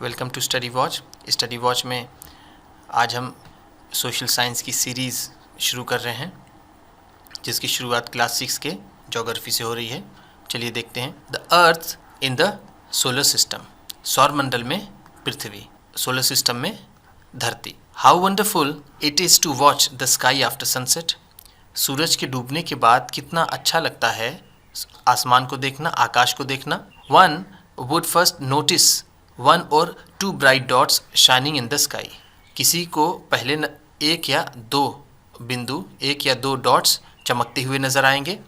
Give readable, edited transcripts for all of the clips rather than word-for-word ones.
Welcome to Study Watch. Study Watch में आज हम सोशल साइंस की सीरीज़ शुरू कर रहे हैं, जिसकी शुरुआत क्लास 6 के ज्योग्राफी से हो रही है। चलिए देखते हैं। The earth in the solar system, सौर मंडल में पृथ्वी, सोलर सिस्टम में धरती। How wonderful it is to watch the sky after sunset. सूरज के डूबने के बाद कितना अच्छा लगता है आसमान को देखना, आकाश को देखना। One would first notice one or two bright dots shining in the sky. किसी को पहले एक या दो डॉट्स चमकते हुए नजर आएंगे।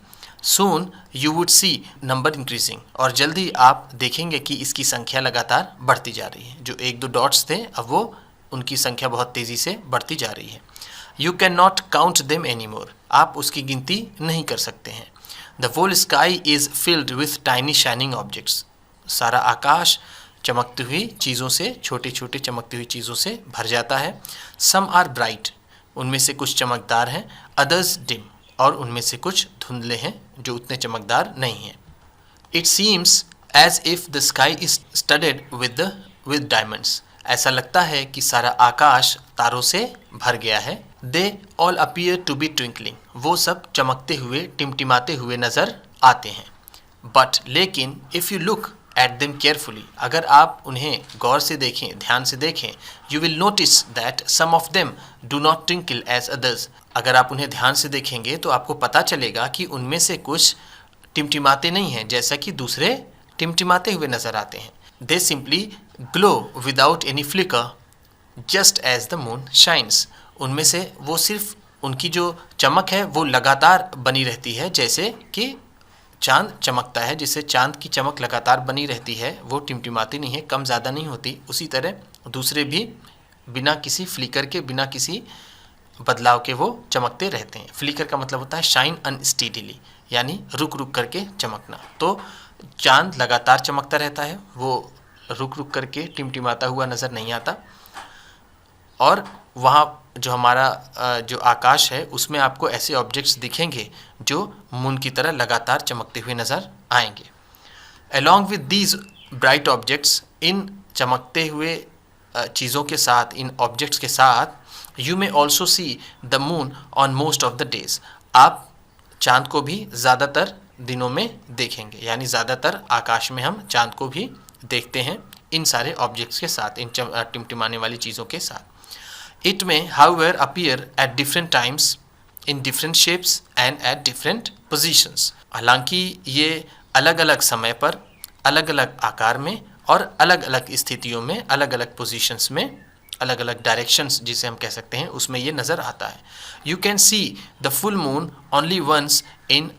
Soon you would see number increasing, और जल्दी आप देखेंगे कि इसकी संख्या लगातार बढ़ती जा रही है। जो एक दो डॉट्स थे, अब वो उनकी संख्या बहुत तेज़ी से बढ़ती जा रही है। You can not count them any more, आप उसकी गिनती नहीं कर सकते हैं। The whole sky is filled with tiny shining objects, सारा आकाश चमकती हुई चीज़ों से, छोटी छोटी चमकती हुई चीज़ों से भर जाता है। सम आर ब्राइट, उनमें से कुछ चमकदार हैं। अदर्स डिम, और उनमें से कुछ धुंधले हैं जो उतने चमकदार नहीं हैं। It seems as if the sky is studded with diamonds, ऐसा लगता है कि सारा आकाश तारों से भर गया है। They all appear to be twinkling, वो सब चमकते हुए, टिमटिमाते हुए नजर आते हैं। बट लेकिन if you look at them carefully, अगर आप उन्हें गौर से देखें, ध्यान से देखें, you will notice that some of them do not twinkle as others, अगर आप उन्हें ध्यान से देखेंगे तो आपको पता चलेगा कि उनमें से कुछ टिमटिमाते नहीं हैं जैसा कि दूसरे टिमटिमाते हुए नजर आते हैं। They simply glow without any flicker just as the moon shines, उनमें से वो सिर्फ, उनकी जो चमक है वो लगातार बनी रहती है, जैसे कि चांद चमकता है। जिससे चांद की चमक लगातार बनी रहती है, वो टिमटिमाती नहीं है, कम ज़्यादा नहीं होती। उसी तरह दूसरे भी बिना किसी फ्लिकर के, बिना किसी बदलाव के वो चमकते रहते हैं। फ्लिकर का मतलब होता है शाइन अनस्टेडीली, यानी रुक रुक करके चमकना। तो चांद लगातार चमकता रहता है, वो रुक रुक करके टिमटिमाता हुआ नज़र नहीं आता। और वहाँ जो हमारा जो आकाश है उसमें आपको ऐसे ऑब्जेक्ट्स दिखेंगे जो मून की तरह लगातार चमकते हुए नज़र आएंगे। Along with these bright objects, इन चमकते हुए चीज़ों के साथ, इन ऑब्जेक्ट्स के साथ, you may also see the moon on most of the days, आप चांद को भी ज़्यादातर दिनों में देखेंगे, यानी ज़्यादातर आकाश में हम चांद को भी देखते हैं इन सारे ऑब्जेक्ट्स के साथ, इन टिमटिमाने वाली चीज़ों के साथ। It may, however, appear at different times, in different shapes and at different positions. हालांकि ये अलग अलग समय पर, अलग अलग आकार में और अलग अलग स्थितियों में, अलग अलग पोजीशंस में, अलग अलग डायरेक्शंस जिसे हम कह सकते हैं, उसमें ये नज़र आता है। You can see the full moon only once in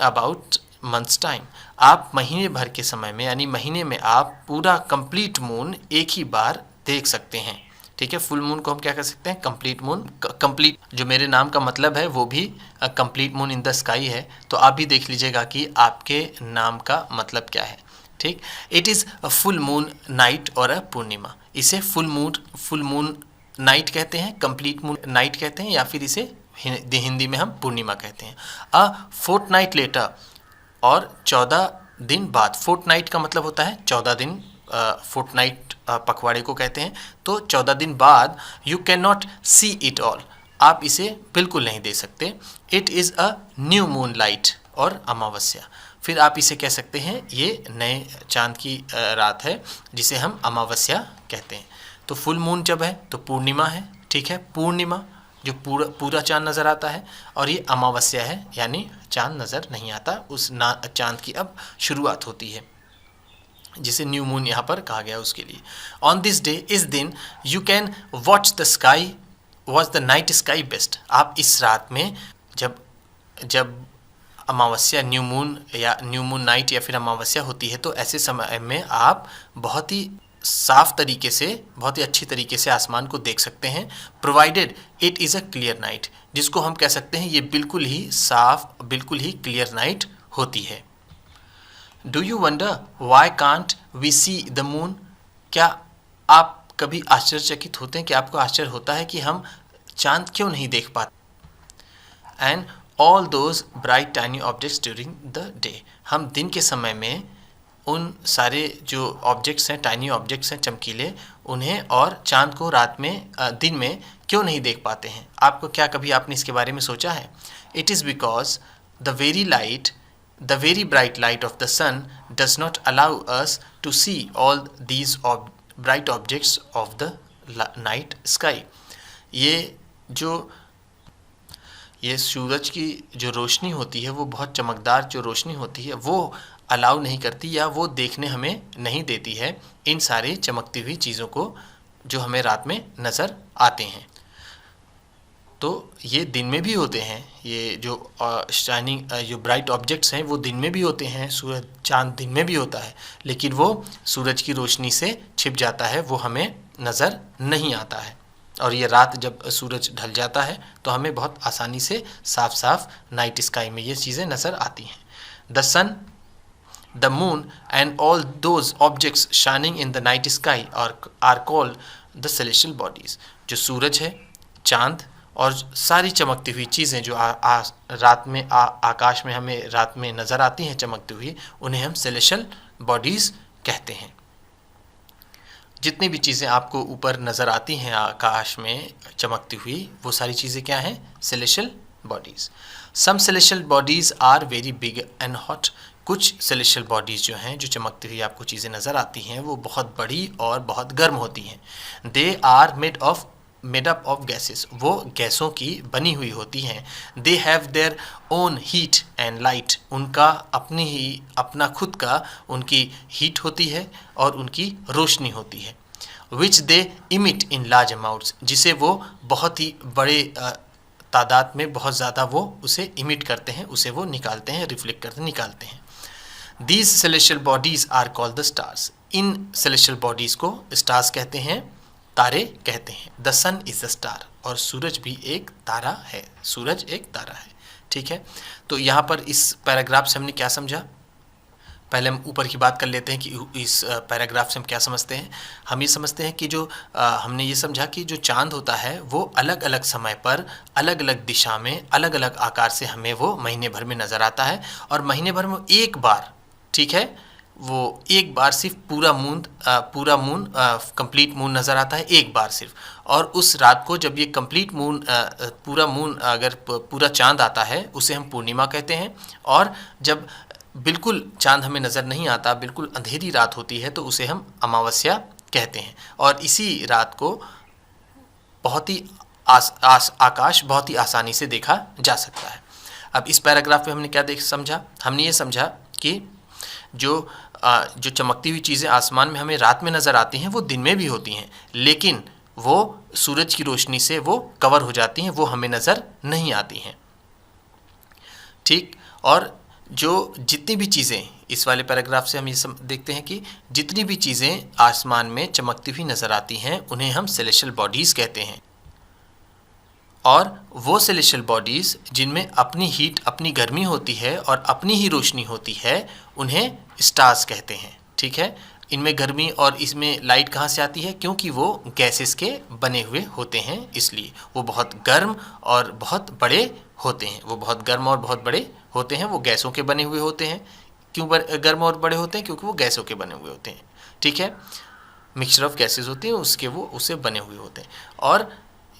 about months time. आप महीने भर के समय में, यानी महीने में आप पूरा कंप्लीट मून एक ही बार देख सकते हैं। ठीक है, फुल मून को हम क्या कर सकते हैं, कंप्लीट मून। कंप्लीट जो मेरे नाम का मतलब है वो भी complete moon in the sky है, तो आप भी देख लीजिएगा कि आपके नाम का मतलब क्या है। ठीक, it is a full moon night और अ पूर्णिमा। इसे फुल मून नाइट कहते हैं, कंप्लीट मून नाइट कहते हैं, या फिर इसे हिंदी में हम पूर्णिमा कहते हैं। अ फोर्टनाइट लेटर, और 14 दिन बाद। फोर्टनाइट का मतलब होता है 14 दिन, फोर्टनाइट पखवाड़े को कहते हैं। तो 14 दिन बाद you can not see it all, आप इसे बिल्कुल नहीं देख सकते। It is a new moon light, और अमावस्या। फिर आप इसे कह सकते हैं ये नए चांद की रात है, जिसे हम अमावस्या कहते हैं। तो फुल मून जब है तो पूर्णिमा है, ठीक है, पूर्णिमा जो पूरा चांद नज़र आता है, और ये अमावस्या है, यानी चांद नज़र नहीं आता, उस चांद की अब शुरुआत होती है, जिसे न्यू मून यहाँ पर कहा गया उसके लिए। ऑन दिस डे, इस दिन, you can watch the sky, watch the night sky best, आप इस रात में जब अमावस्या, न्यू मून या न्यू मून नाइट या फिर अमावस्या होती है, तो ऐसे समय में आप बहुत ही साफ तरीके से, बहुत ही अच्छी तरीके से आसमान को देख सकते हैं, provided it is a clear night, जिसको हम कह सकते हैं ये बिल्कुल ही साफ, बिल्कुल ही क्लियर नाइट होती है। Do you wonder why can't we see the moon, क्या आप कभी आश्चर्यचकित होते हैं कि आपको आश्चर्य होता है कि हम चांद क्यों नहीं देख पाते। And all those bright tiny objects during the day, हम दिन के समय में उन सारे जो ऑब्जेक्ट्स हैं, टाइनी ऑब्जेक्ट्स हैं चमकीले, उन्हें और चांद को रात में दिन में क्यों नहीं देख पाते हैं? आपको क्या कभी आपने इसके बारे में सोचा है? It is because the very bright light of the sun does not allow us to see all these bright objects of the night sky. ये सूरज की जो रोशनी होती है, वो बहुत चमकदार जो रोशनी होती है, वो अलाउ नहीं करती या वो देखने हमें नहीं देती है इन सारी चमकती हुई चीज़ों को जो हमें रात में नज़र आते हैं। तो ये दिन में भी होते हैं, ये जो शाइनिंग जो ब्राइट ऑब्जेक्ट्स हैं वो दिन में भी होते हैं, सूरज चांद दिन में भी होता है, लेकिन वो सूरज की रोशनी से छिप जाता है, वो हमें नज़र नहीं आता है। और ये रात जब सूरज ढल जाता है तो हमें बहुत आसानी से साफ साफ नाइट स्काई में ये चीज़ें नज़र आती हैं। The sun, the moon and all those objects shining in the night sky are called the celestial bodies. जो सूरज है, चांद और सारी चमकती हुई चीज़ें जो रात में आकाश में हमें रात में नज़र आती हैं चमकती हुई, उन्हें हम सेलेस्टियल बॉडीज़ कहते हैं। जितनी भी चीज़ें आपको ऊपर नज़र आती हैं आकाश में चमकती हुई, वो सारी चीज़ें क्या हैं? Celestial bodies. Some celestial bodies are very big and hot. कुछ सेलेस्टियल बॉडीज़ जो हैं, जो चमकती हुई आपको चीज़ें नज़र आती हैं, वो बहुत बड़ी और बहुत गर्म होती हैं। They are made up of gases. वो गैसों की बनी हुई होती हैं। They have their own heat and light. उनका अपना खुद का उनकी हीट होती है और उनकी रोशनी होती है। विच दे इमिट इन लार्ज अमाउंट्स। जिसे वो बहुत ही बड़े तादाद में बहुत ज़्यादा वो उसे इमिट करते हैं, उसे वो निकालते हैं, रिफ्लेक्ट करते निकालते हैं। These celestial bodies are called the stars. इन सेलेस्टियल बॉडीज़ को स्टार्स कहते हैं, तारे कहते हैं। The sun is the star. और सूरज भी एक तारा है, सूरज एक तारा है। ठीक है, तो यहाँ पर इस पैराग्राफ से हमने क्या समझा? पहले हम ऊपर की बात कर लेते हैं कि इस पैराग्राफ से हम क्या समझते हैं। हम ये समझते हैं कि जो हमने ये समझा कि जो चांद होता है वो अलग अलग समय पर अलग अलग दिशा में अलग अलग आकार से हमें वो महीने भर में नज़र आता है, और महीने भर में एक बार, ठीक है, वो एक बार सिर्फ पूरा मून कंप्लीट मून नज़र आता है एक बार सिर्फ। और उस रात को जब ये कंप्लीट मून पूरा मून अगर पूरा चांद आता है, उसे हम पूर्णिमा कहते हैं। और जब बिल्कुल चांद हमें नज़र नहीं आता, बिल्कुल अंधेरी रात होती है, तो उसे हम अमावस्या कहते हैं। और इसी रात को बहुत ही आकाश बहुत ही आसानी से देखा जा सकता है। अब इस पैराग्राफ में हमने क्या समझा? हमने ये समझा कि जो चमकती हुई चीज़ें आसमान में हमें रात में नज़र आती हैं, वो दिन में भी होती हैं, लेकिन वो सूरज की रोशनी से वो कवर हो जाती हैं, वो हमें नज़र नहीं आती हैं। ठीक, और जो जितनी भी चीज़ें, इस वाले पैराग्राफ से हम ये देखते हैं कि जितनी भी चीज़ें आसमान में चमकती हुई नज़र आती हैं, उन्हें हम सेलेस्टियल बॉडीज़ कहते हैं। और वो सेलेस्टियल बॉडीज़ जिनमें अपनी हीट, अपनी गर्मी होती है और अपनी ही रोशनी होती है, उन्हें स्टार्स कहते हैं। ठीक है, इनमें गर्मी और इसमें लाइट कहाँ से आती है? क्योंकि वो गैसेस के बने हुए होते हैं, इसलिए वो बहुत गर्म और बहुत बड़े होते हैं। वो बहुत गर्म और बहुत बड़े होते हैं, वो गैसों के बने हुए होते हैं। क्यों गर्म और बड़े होते हैं? क्योंकि वो गैसों के बने हुए होते हैं। ठीक है, मिक्सचर ऑफ गैसेस होती हैं, उससे बने हुए होते हैं। और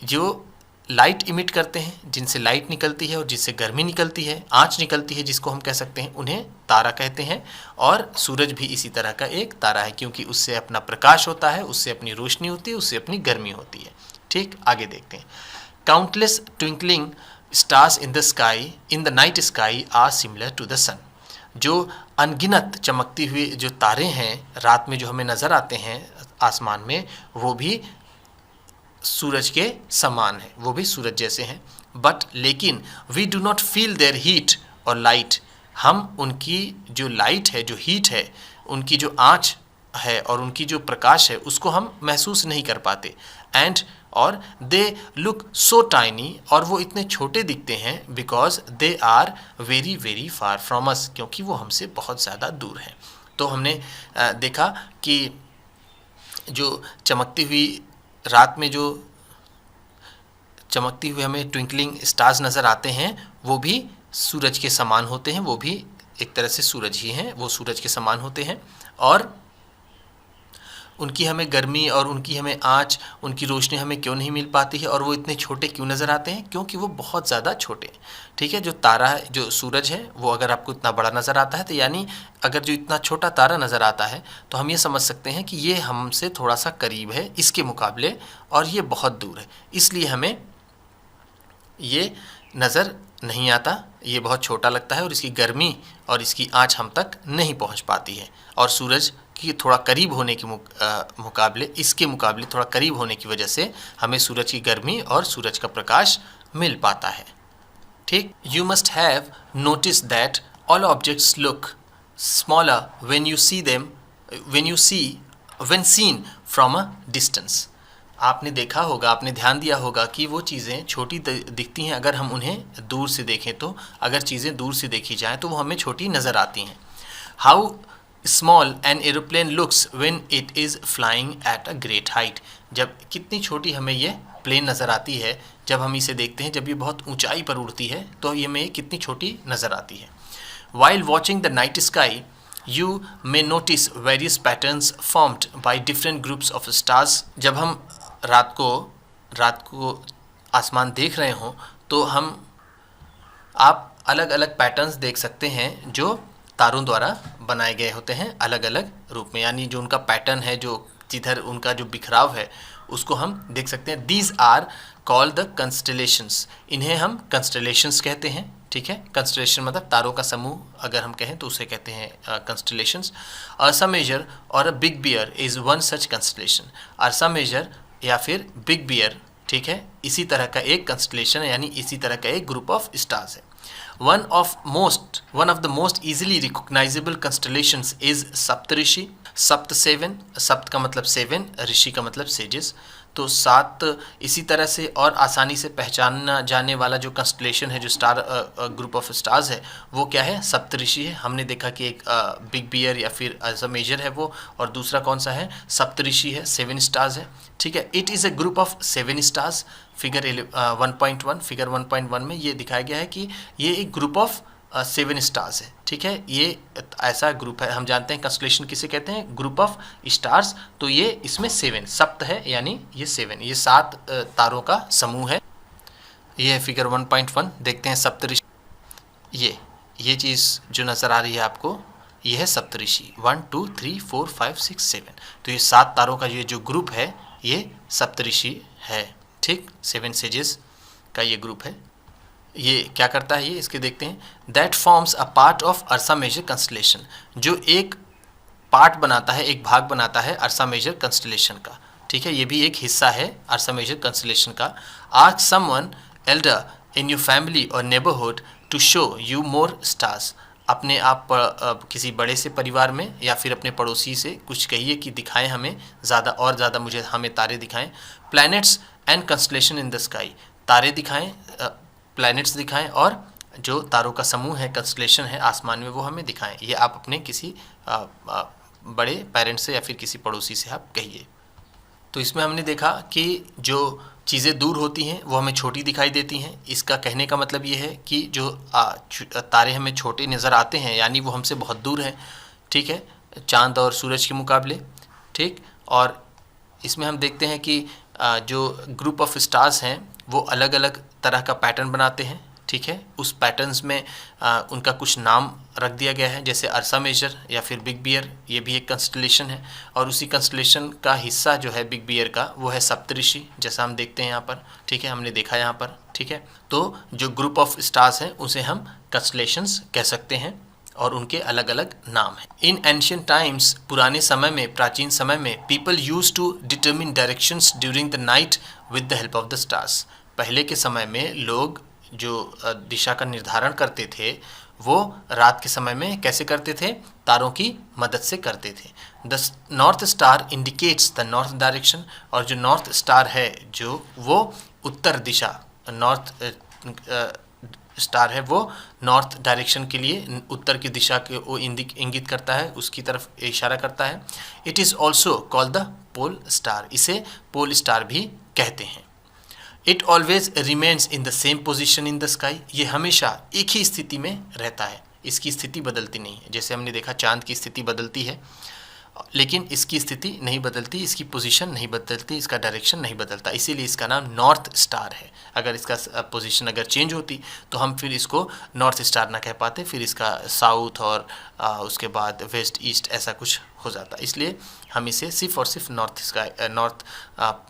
जो लाइट इमिट करते हैं, जिनसे लाइट निकलती है और जिससे गर्मी निकलती है, आँच निकलती है, जिसको हम कह सकते हैं, उन्हें तारा कहते हैं। और सूरज भी इसी तरह का एक तारा है, क्योंकि उससे अपना प्रकाश होता है, उससे अपनी रोशनी होती है, उससे अपनी गर्मी होती है। ठीक, आगे देखते हैं। Countless twinkling stars in the sky in the night sky are similar to the sun. जो अनगिनत चमकती हुई जो तारे हैं रात में जो हमें नज़र आते हैं आसमान में, वो भी सूरज के समान है, वो भी सूरज जैसे हैं। बट लेकिन we do not feel their heat और लाइट। हम उनकी जो लाइट है, जो हीट है, उनकी जो आँच है और उनकी जो प्रकाश है, उसको हम महसूस नहीं कर पाते। एंड और दे लुक सो टाइनी, और वो इतने छोटे दिखते हैं, because they are very very far from us, क्योंकि वो हमसे बहुत ज़्यादा दूर हैं। तो हमने देखा कि जो चमकती हुई रात में जो चमकती हुई हमें ट्विंकलिंग स्टार्स नज़र आते हैं, वो भी सूरज के समान होते हैं, वो भी एक तरह से सूरज ही हैं, वो सूरज के समान होते हैं और उनकी हमें गर्मी और उनकी हमें आँच, उनकी रोशनी हमें क्यों नहीं मिल पाती है और वो इतने छोटे क्यों नज़र आते हैं? क्योंकि वो बहुत ज़्यादा छोटे हैं। ठीक है, जो तारा है, जो सूरज है, वो अगर आपको इतना बड़ा नज़र आता है तो यानी अगर जो इतना छोटा तारा नज़र आता है तो हम ये समझ सकते हैं कि ये हमसे थोड़ा सा करीब है इसके मुकाबले और ये बहुत दूर है, इसलिए हमें ये नज़र नहीं आता, ये बहुत छोटा लगता है और इसकी गर्मी और इसकी आँच हम तक नहीं पहुँच पाती है। और सूरज कि थोड़ा करीब होने के मुकाबले, इसके मुकाबले थोड़ा करीब होने की वजह से हमें सूरज की गर्मी और सूरज का प्रकाश मिल पाता है। ठीक, you must have notice that all objects look smaller when you see them when seen from a distance. आपने देखा होगा, आपने ध्यान दिया होगा कि वो चीज़ें छोटी दिखती हैं अगर हम उन्हें दूर से देखें तो, अगर चीज़ें दूर से देखी जाएँ तो वो हमें छोटी नज़र आती हैं। How small an aeroplane looks when it is flying at a great height. जब कितनी छोटी हमें ये प्लेन नज़र आती है जब हम इसे देखते हैं, जब ये बहुत ऊंचाई पर उड़ती है तो ये हमें कितनी छोटी नज़र आती है। While watching the night sky you may notice various patterns formed by different groups of stars. जब हम रात को आसमान देख रहे हों तो आप अलग अलग पैटर्न्स देख सकते हैं जो तारों द्वारा बनाए गए होते हैं अलग अलग रूप में, यानी जो उनका पैटर्न है, जो जिधर उनका जो बिखराव है उसको हम देख सकते हैं। दीज आर कॉल्ड द कंस्टलेशंस, इन्हें हम कंस्टलेशंस कहते हैं। ठीक है, कंस्टलेशन मतलब तारों का समूह अगर हम कहें तो उसे कहते हैं कंस्टलेशंस। Ursa Major or a big bear is one such constellation. Ursa Major या फिर बिग बियर, ठीक है, इसी तरह का एक कंस्टलेशन है, यानी इसी तरह का एक ग्रुप ऑफ स्टार्स है। One of the most easily recognizable constellations is सप्तऋषि। सप्त सेवन, सप्त का मतलब सेवन, ऋषि का मतलब सेजेस, तो सात इसी तरह से और आसानी से पहचाना जाने वाला जो कंस्टलेशन है, जो स्टार ग्रुप ऑफ स्टार्स है, वो क्या है? सप्तऋषि है। हमने देखा कि एक बिग बियर या फिर अर्सा मेजर है वो, और दूसरा कौन सा है? सप्तऋषि है, 7 स्टार्स है। ठीक है, it is a group of 7 stars. Figure 1.1 figure 1.1 में ये दिखाया गया है कि ये एक ग्रुप ऑफ 7 स्टार्स है। ठीक है, ये ऐसा ग्रुप है, हम जानते हैं कंस्टलेशन किसे कहते हैं? Group of stars. तो ये इसमें 7 सप्त है, यानी ये 7, ये 7 तारों का समूह है। ये है फिगर 1.1, देखते हैं सप्तऋषि। ये चीज़ जो नज़र आ रही है आपको, ये है सप्तऋषि। 1 2 3 4 5 6 7, तो ये 7 तारों का ये जो ग्रुप है ये सप्तऋषि है। ठीक, 7 सेजेस का ये ग्रुप है। ये क्या करता है? ये इसके देखते हैं। That forms a part of Ursa Major constellation, जो एक पार्ट बनाता है, एक भाग बनाता है अर्सा मेजर कंस्टलेशन का। ठीक है, ये भी एक हिस्सा है अर्सा मेजर कंस्टलेशन का। Ask someone elder in your family or neighbourhood to show you more stars. अपने आप किसी बड़े से परिवार में या फिर अपने पड़ोसी से कुछ कहिए कि दिखाएं हमें ज़्यादा और ज़्यादा, हमें तारे दिखाएं। Planets and constellation in the sky, तारे दिखाएं, प्लैनेट्स दिखाएं, और जो तारों का समूह है, कंस्टलेशन है आसमान में, वो हमें दिखाएं। ये आप अपने किसी बड़े पेरेंट्स से या फिर किसी पड़ोसी से आप कहिए। तो इसमें हमने देखा कि जो चीज़ें दूर होती हैं वो हमें छोटी दिखाई देती हैं। इसका कहने का मतलब ये है कि जो तारे हमें छोटे नज़र आते हैं, यानी वो हमसे बहुत दूर हैं। ठीक है, चाँद और सूरज के मुकाबले। ठीक, और इसमें हम देखते हैं कि जो ग्रुप ऑफ स्टार्स हैं वो अलग अलग तरह का पैटर्न बनाते हैं। ठीक है, उस पैटर्न्स में उनका कुछ नाम रख दिया गया है, जैसे अर्सा मेजर या फिर बिग बियर, ये भी एक कंस्टलेशन है। और उसी कंस्टलेशन का हिस्सा जो है बिग बियर का, वो है सप्तऋषि, जैसा हम देखते हैं यहाँ पर। ठीक है, हमने देखा यहाँ पर। ठीक है, तो जो ग्रुप ऑफ स्टार्स हैं उसे हम कंस्टलेशंस कह सकते हैं और उनके अलग अलग नाम हैं। इन एंशियंट टाइम्स, पुराने समय में, प्राचीन समय में, people use to determine directions during the night with the help of the stars. पहले के समय में लोग जो दिशा का निर्धारण करते थे वो रात के समय में कैसे करते थे? तारों की मदद से करते थे। The North star indicates the north direction, और जो नॉर्थ स्टार है जो वो उत्तर दिशा, नॉर्थ स्टार है वो नॉर्थ डायरेक्शन के लिए, उत्तर की दिशा के वो इंगित करता है, उसकी तरफ इशारा करता है। It is also called the pole star, इसे पोल स्टार भी कहते हैं। It always remains in the same position in the sky, ये हमेशा एक ही स्थिति में रहता है, इसकी स्थिति बदलती नहीं है। जैसे हमने देखा चांद की स्थिति बदलती है, लेकिन इसकी स्थिति नहीं बदलती, इसकी पोजीशन नहीं बदलती, इसका डायरेक्शन नहीं बदलता, इसीलिए इसका नाम नॉर्थ स्टार है। अगर इसका पोजीशन अगर चेंज होती तो हम फिर इसको नॉर्थ स्टार ना कह पाते, फिर इसका साउथ और उसके बाद वेस्ट ईस्ट ऐसा कुछ हो जाता। इसलिए हम इसे सिर्फ और सिर्फ नॉर्थ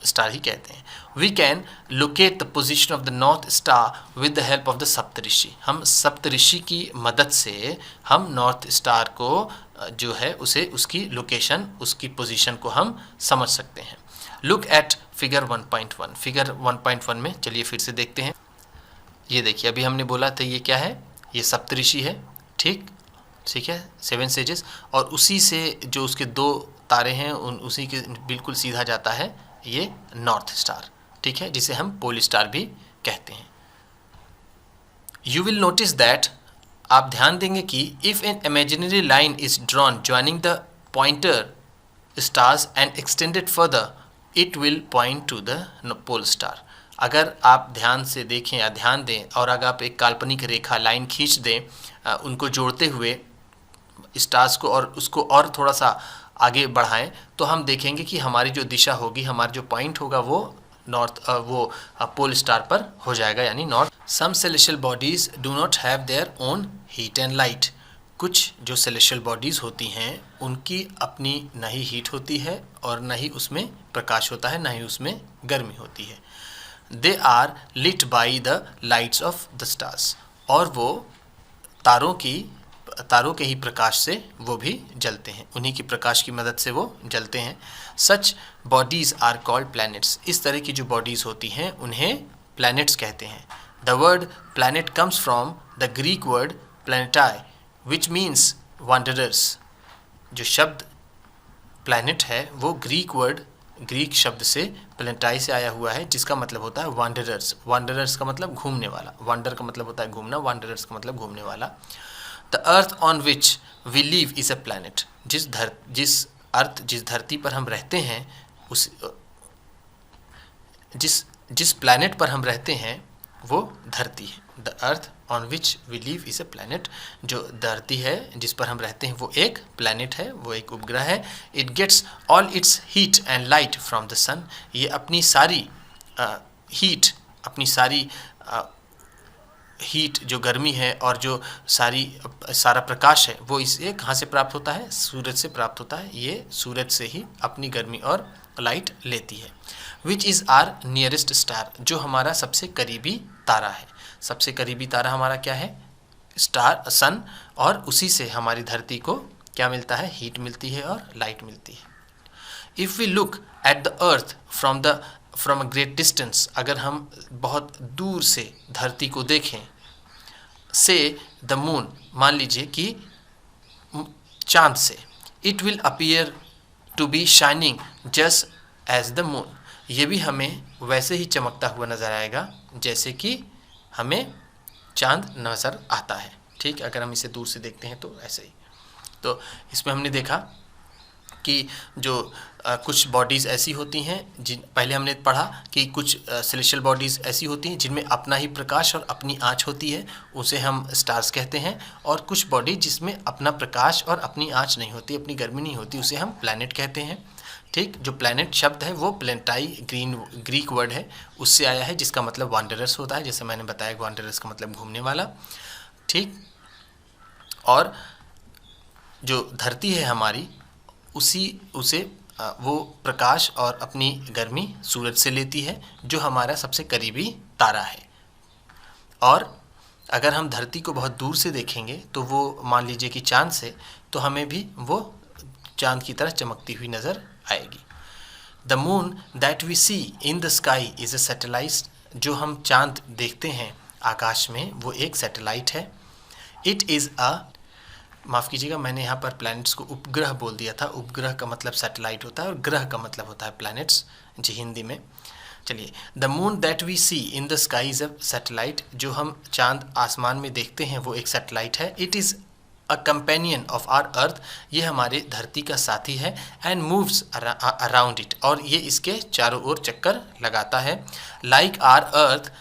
स्टार ही कहते हैं। We can locate the position of the North Star with the help of the Saptarishi. हम सप्तऋषि की मदद से हम नॉर्थ स्टार को जो है उसे उसकी लोकेशन, उसकी पोजीशन को हम समझ सकते हैं। Look at figure 1.1। फिगर 1.1 में चलिए फिर से देखते हैं। ये देखिए, अभी हमने बोला था ये क्या है, ये सप्तऋषि है, ठीक है, 7 सेजेस, और उसी से जो उसके 2 तारे हैं उसी के बिल्कुल सीधा जाता है ये नॉर्थ स्टार, ठीक है, जिसे हम पोल स्टार भी कहते हैं। यू विल नोटिस दैट, आप ध्यान देंगे कि if an imaginary line is drawn joining the pointer stars and extended further, it will point to the pole star. अगर आप ध्यान से देखें या ध्यान दें और अगर आप एक काल्पनिक रेखा लाइन खींच दें उनको जोड़ते हुए स्टार्स को और उसको और थोड़ा सा आगे बढ़ाएं, तो हम देखेंगे कि हमारी जो दिशा होगी, हमारा जो पॉइंट होगा वो पोल स्टार पर हो जाएगा, यानी north. Some celestial bodies do not have their own heat and light. कुछ जो सेलेस्टियल बॉडीज़ होती हैं उनकी अपनी न ही हीट होती है और न ही उसमें प्रकाश होता है, न ही उसमें गर्मी होती है। They are lit by the lights of the stars, और वो तारों के ही प्रकाश से वो भी जलते हैं, उन्हीं की प्रकाश की मदद से वो जलते हैं। सच बॉडीज़ आर कॉल्ड प्लैनेट्स। इस तरह की जो बॉडीज़ होती हैं उन्हें प्लैनेट्स कहते हैं। The word planet comes from the Greek word planetai which means wanderers. जो शब्द प्लैनेट है वो ग्रीक शब्द से प्लैनेटाई से आया हुआ है, जिसका मतलब होता है वांडरर्स। वांडरर्स का मतलब घूमने वाला, वांडर का मतलब होता है घूमना, वांडरर्स का मतलब घूमने वाला। The earth on which we live is a planet. जिस धरती पर हम रहते हैं जिस प्लैनेट पर हम रहते हैं वो धरती है। The earth on which we live is a planet. जो धरती है जिस पर हम रहते हैं वो एक प्लैनेट है, वो एक उपग्रह है। It gets all its heat and light from the sun. ये अपनी सारी हीट जो गर्मी है और जो सारा प्रकाश है वो इसे कहाँ से प्राप्त होता है, सूरज से प्राप्त होता है। ये सूरज से ही अपनी गर्मी और लाइट लेती है। Which is our nearest star. जो हमारा सबसे करीबी तारा है। सबसे करीबी तारा हमारा क्या है, सन, और उसी से हमारी धरती को क्या मिलता है, हीट मिलती है और लाइट मिलती है। If we look at the earth from a great distance, अगर हम बहुत दूर से धरती को देखें, से द मून, मान लीजिए कि चांद से, it will appear to be shining just as the moon. ये भी हमें वैसे ही चमकता हुआ नज़र आएगा जैसे कि हमें चांद नज़र आता है, ठीक। अगर हम इसे दूर से देखते हैं तो ऐसे ही। तो इसमें हमने देखा कि जो कुछ बॉडीज़ ऐसी होती हैं पहले हमने पढ़ा कि कुछ सेलेस्टियल बॉडीज़ ऐसी होती हैं जिनमें अपना ही प्रकाश और अपनी आँच होती है, उसे हम स्टार्स कहते हैं। और कुछ बॉडी जिसमें अपना प्रकाश और अपनी आँच नहीं होती, अपनी गर्मी नहीं होती, उसे हम प्लैनेट कहते हैं, ठीक। जो प्लैनेट शब्द है वो प्लैनेटाई ग्रीक वर्ड है, उससे आया है, जिसका मतलब वांडरर्स होता है। जैसे मैंने बताया वांडरर्स का मतलब घूमने वाला, ठीक। और जो धरती है हमारी उसे वो प्रकाश और अपनी गर्मी सूरज से लेती है, जो हमारा सबसे करीबी तारा है। और अगर हम धरती को बहुत दूर से देखेंगे तो वो मान लीजिए कि चांद से, तो हमें भी वो चांद की तरह चमकती हुई नज़र आएगी। The moon that we see in the sky is a satellite. जो हम चांद देखते हैं आकाश में वो एक सैटेलाइट है। इट इज़ माफ़ कीजिएगा, मैंने यहाँ पर प्लैनेट्स को उपग्रह बोल दिया था। उपग्रह का मतलब सैटेलाइट होता है और ग्रह का मतलब होता है प्लैनेट्स, जी हिंदी में। चलिए, the moon that we see in the sky is a satellite. जो हम चांद आसमान में देखते हैं वो एक सैटेलाइट है। It is a companion of our earth. ये हमारे धरती का साथी है। एंड मूव्स अराउंड इट, और ये इसके चारों ओर चक्कर लगाता है। लाइक आवर अर्थ,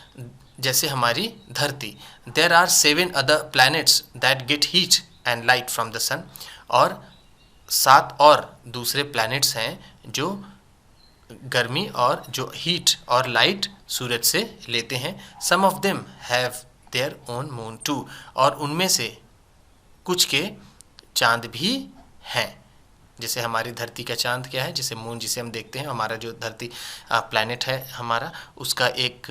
जैसे हमारी धरती। There are 7 other planets that get heat and light from the sun, और 7 और दूसरे प्लैनेट्स हैं जो गर्मी और जो हीट और लाइट सूरज से लेते हैं। Some of them have their own moon too, और उनमें से कुछ के चांद भी हैं। जैसे हमारी धरती का चांद क्या है, जैसे मून जिसे हम देखते हैं, हमारा जो धरती प्लैनेट है हमारा, उसका एक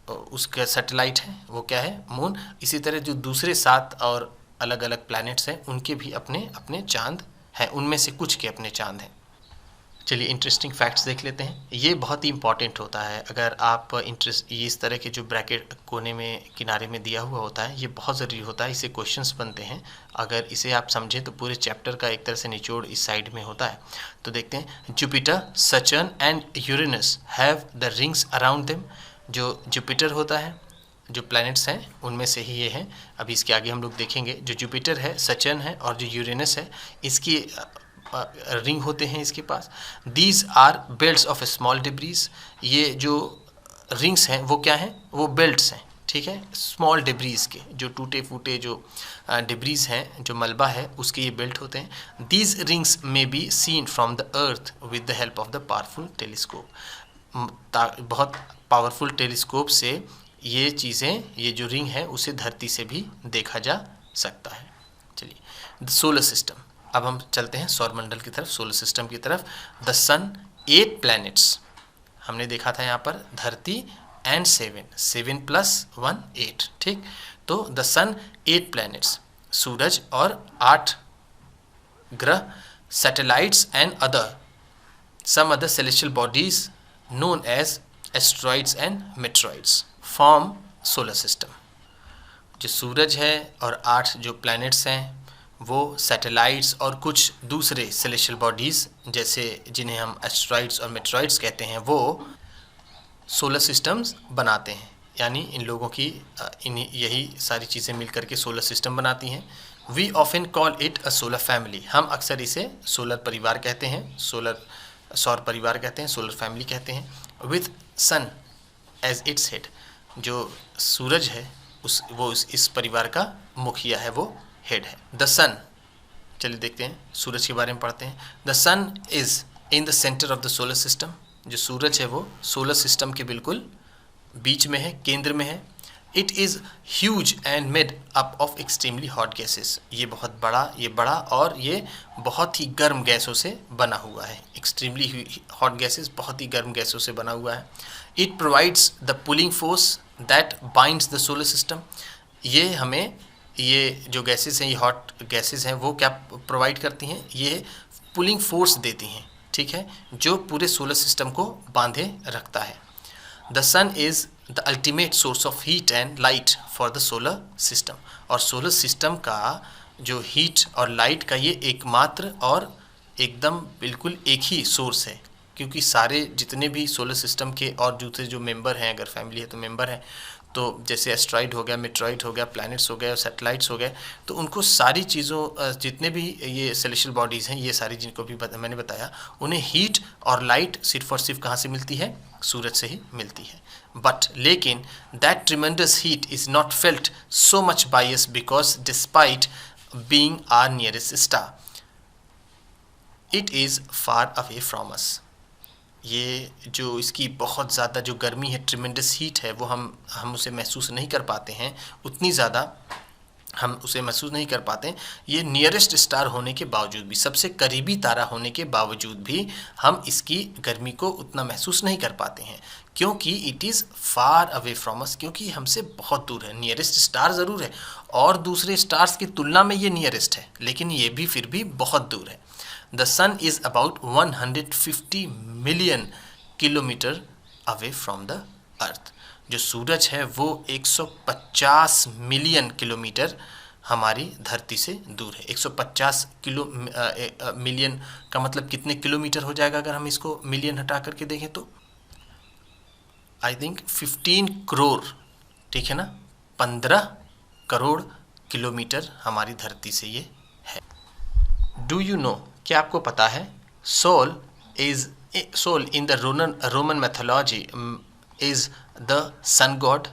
उसका सैटेलाइट है, वो क्या है, मून। इसी तरह जो दूसरे 7 और अलग अलग प्लैनेट्स हैं उनके भी अपने अपने चांद हैं, उनमें से कुछ के अपने चांद हैं। चलिए इंटरेस्टिंग फैक्ट्स देख लेते हैं। ये बहुत ही इंपॉर्टेंट होता है। अगर आप ये इस तरह के जो ब्रैकेट कोने में किनारे में दिया हुआ होता है, ये बहुत ज़रूरी होता है, इससे क्वेश्चंस बनते हैं। अगर इसे आप समझें तो पूरे चैप्टर का एक तरह से निचोड़ इस साइड में होता है। तो देखते हैं, Jupiter, Saturn and Uranus have the rings around them. जो जुपिटर होता है, जो प्लैनेट्स हैं उनमें से ही ये हैं। अभी इसके आगे हम लोग देखेंगे। जो जुपिटर है, सैटर्न है और जो यूरेनस है, इसकी रिंग होते हैं इसके पास। These are belts of small debris. ये जो रिंग्स हैं वो क्या हैं, वो बेल्ट्स हैं, ठीक है, स्मॉल डिब्रीज के, जो टूटे फूटे जो डिब्रीज हैं, जो मलबा है, उसके ये बेल्ट होते हैं। दीज रिंग्स में be seen from the earth with the help of the powerful telescope. बहुत पावरफुल टेलीस्कोप से ये चीज़ें, ये जो रिंग है उसे धरती से भी देखा जा सकता है। चलिए, द सोलर सिस्टम। अब हम चलते हैं सौरमंडल की तरफ, सोलर सिस्टम की तरफ। द सन, 8 प्लैनेट्स हमने देखा था यहाँ पर, धरती एंड 7 + 1 8, ठीक। तो द सन, 8 प्लैनेट्स, सूरज और 8 ग्रह, satellites and other some other celestial bodies known as asteroids and meteoroids form solar system. जो सूरज है और 8 जो प्लैनेट्स हैं, वो सैटेलाइट्स और कुछ दूसरे सेलेस्टियल बॉडीज़, जैसे जिन्हें हम एस्ट्रॉइड्स और मेट्रॉइड्स कहते हैं, वो सोलर सिस्टम्स बनाते हैं। यानी इन लोगों की यही सारी चीज़ें मिल करके सोलर सिस्टम बनाती हैं। We often call it a solar family. हम अक्सर इसे सोलर परिवार कहते हैं, सौर परिवार कहते हैं, सोलर फैमिली कहते हैं। With sun as its head. जो सूरज है वो इस परिवार का मुखिया है, वो हेड है। द सन, चलिए देखते हैं, सूरज के बारे में पढ़ते हैं। The sun is in the centre of the solar system. जो सूरज है वो सोलर सिस्टम के बिल्कुल बीच में है, केंद्र में है। It is huge and made up of extremely hot gases. ये बड़ा और ये बहुत ही गर्म गैसों से बना हुआ है। एक्सट्रीमली हॉट गैसेस, बहुत ही गर्म गैसों से बना हुआ है। It provides the pulling force that binds the solar system. ये हमें, ये जो गैसेस हैं, ये हॉट गैसेस हैं, वो क्या प्रोवाइड करती हैं, ये पुलिंग फोर्स देती हैं, ठीक है, जो पूरे सोलर सिस्टम को बांधे रखता है। The sun is the ultimate source of heat and light for the solar system. और सोलर सिस्टम का जो हीट और लाइट का ये एकमात्र और एकदम बिल्कुल एक ही सोर्स है, क्योंकि सारे जितने भी सोलर सिस्टम के और दूसरे जो मेंबर हैं, अगर फैमिली है तो मेंबर हैं, तो जैसे एस्ट्रॉइड हो गया, मेट्रॉइड हो गया, प्लैनेट्स हो गए और सैटेलाइट्स हो गए, तो उनको सारी चीज़ों, जितने भी ये सेलेस्टियल बॉडीज़ हैं, ये सारी जिनको भी मैंने बताया, उन्हें हीट और लाइट सिर्फ और सिर्फ कहाँ से मिलती है, सूरज से ही मिलती है। बट लेकिन that tremendous heat is not felt so much by us because despite being our nearest star, it is far away from us. ये जो इसकी बहुत ज़्यादा जो गर्मी है, ट्रिमेंडस हीट है, वो हम उसे महसूस नहीं कर पाते हैं, उतनी ज़्यादा हम उसे महसूस नहीं कर पाते हैं। ये नियरेस्ट स्टार होने के बावजूद भी, सबसे करीबी तारा होने के बावजूद भी हम इसकी गर्मी को उतना महसूस नहीं कर पाते हैं, क्योंकि it is far away from us, क्योंकि हमसे बहुत दूर है। नियरेस्ट स्टार ज़रूर है और दूसरे स्टार्स की तुलना में ये नियरेस्ट है, लेकिन ये भी फिर भी बहुत दूर है। The sun is about 150 million kilometre away from the earth. जो सूरज है वो 150 मिलियन किलोमीटर हमारी धरती से दूर है। 150 मिलियन का मतलब कितने किलोमीटर हो जाएगा अगर हम इसको मिलियन हटा करके देखें तो? आई थिंक 15 करोड़, ठीक है ना, 15 करोड़ किलोमीटर हमारी धरती से ये है। डू यू नो, क्या आपको पता है, Sol in the Roman mythology is the sun god.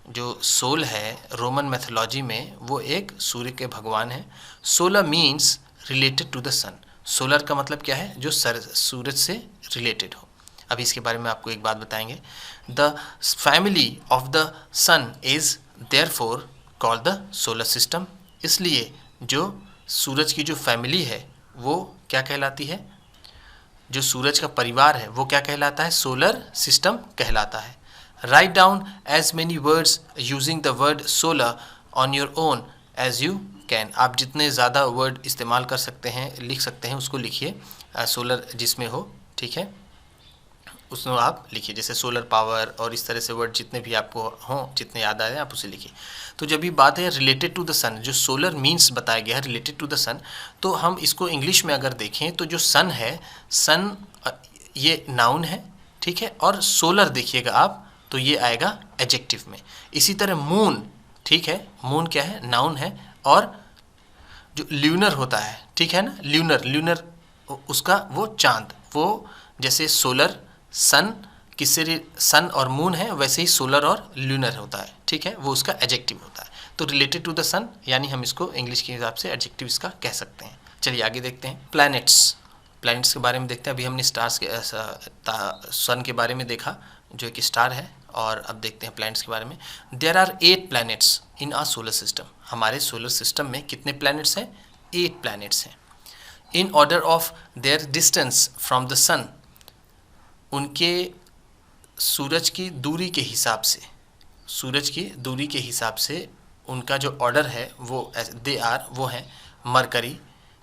जो सोल है रोमन मैथोलॉजी में वो एक सूर्य के भगवान है। Solar means related to the sun. Solar का मतलब क्या है? जो सूरज से रिलेटेड हो। अब इसके बारे में आपको एक बात बताएंगे। The family of the sun is therefore called the solar system. इसलिए जो सूरज की जो फैमिली है वो क्या कहलाती है? जो सूरज का परिवार है वो क्या कहलाता है? सोलर सिस्टम कहलाता है। Write down as many words using the word solar on your own as you can. आप जितने ज़्यादा वर्ड इस्तेमाल कर सकते हैं, लिख सकते हैं, उसको लिखिए। सोलर जिसमें हो, ठीक है, उसमें आप लिखिए। जैसे सोलर पावर और इस तरह से वर्ड जितने भी आपको हों, जितने याद आ रहे हैं आप उसे लिखिए। तो जब ये बात है रिलेटेड टू द सन, जो सोलर मीन्स बताया गया है रिलेटेड टू द सन, तो हम इसको इंग्लिश में अगर देखें तो जो सन है, सन ये नाउन है, ठीक है, और सोलर देखिएगा आप तो ये आएगा एडजेक्टिव में। इसी तरह मून, ठीक है, मून क्या है? नाउन है। और जो ल्यूनर होता है, ठीक है ना, ल्यूनर उसका वो चांद, वो जैसे सोलर सन किससे सन और मून है, वैसे ही सोलर और ल्यूनर होता है, ठीक है, वो उसका एडजेक्टिव होता है। तो रिलेटेड टू द सन यानी हम इसको इंग्लिश के हिसाब से एडजेक्टिव इसका कह सकते हैं। चलिए आगे देखते हैं। प्लैनेट्स के बारे में देखते हैं। अभी हमने स्टार्स के सन के बारे में देखा जो एक स्टार है, और अब देखते हैं प्लैनेट्स के बारे में। There are 8 planets in our solar system. हमारे सोलर सिस्टम में कितने प्लैनेट्स हैं? 8 प्लैनेट्स हैं। In order of their distance from the sun, उनके सूरज की दूरी के हिसाब से, सूरज की दूरी के हिसाब से उनका जो ऑर्डर है वो वो हैं mercury,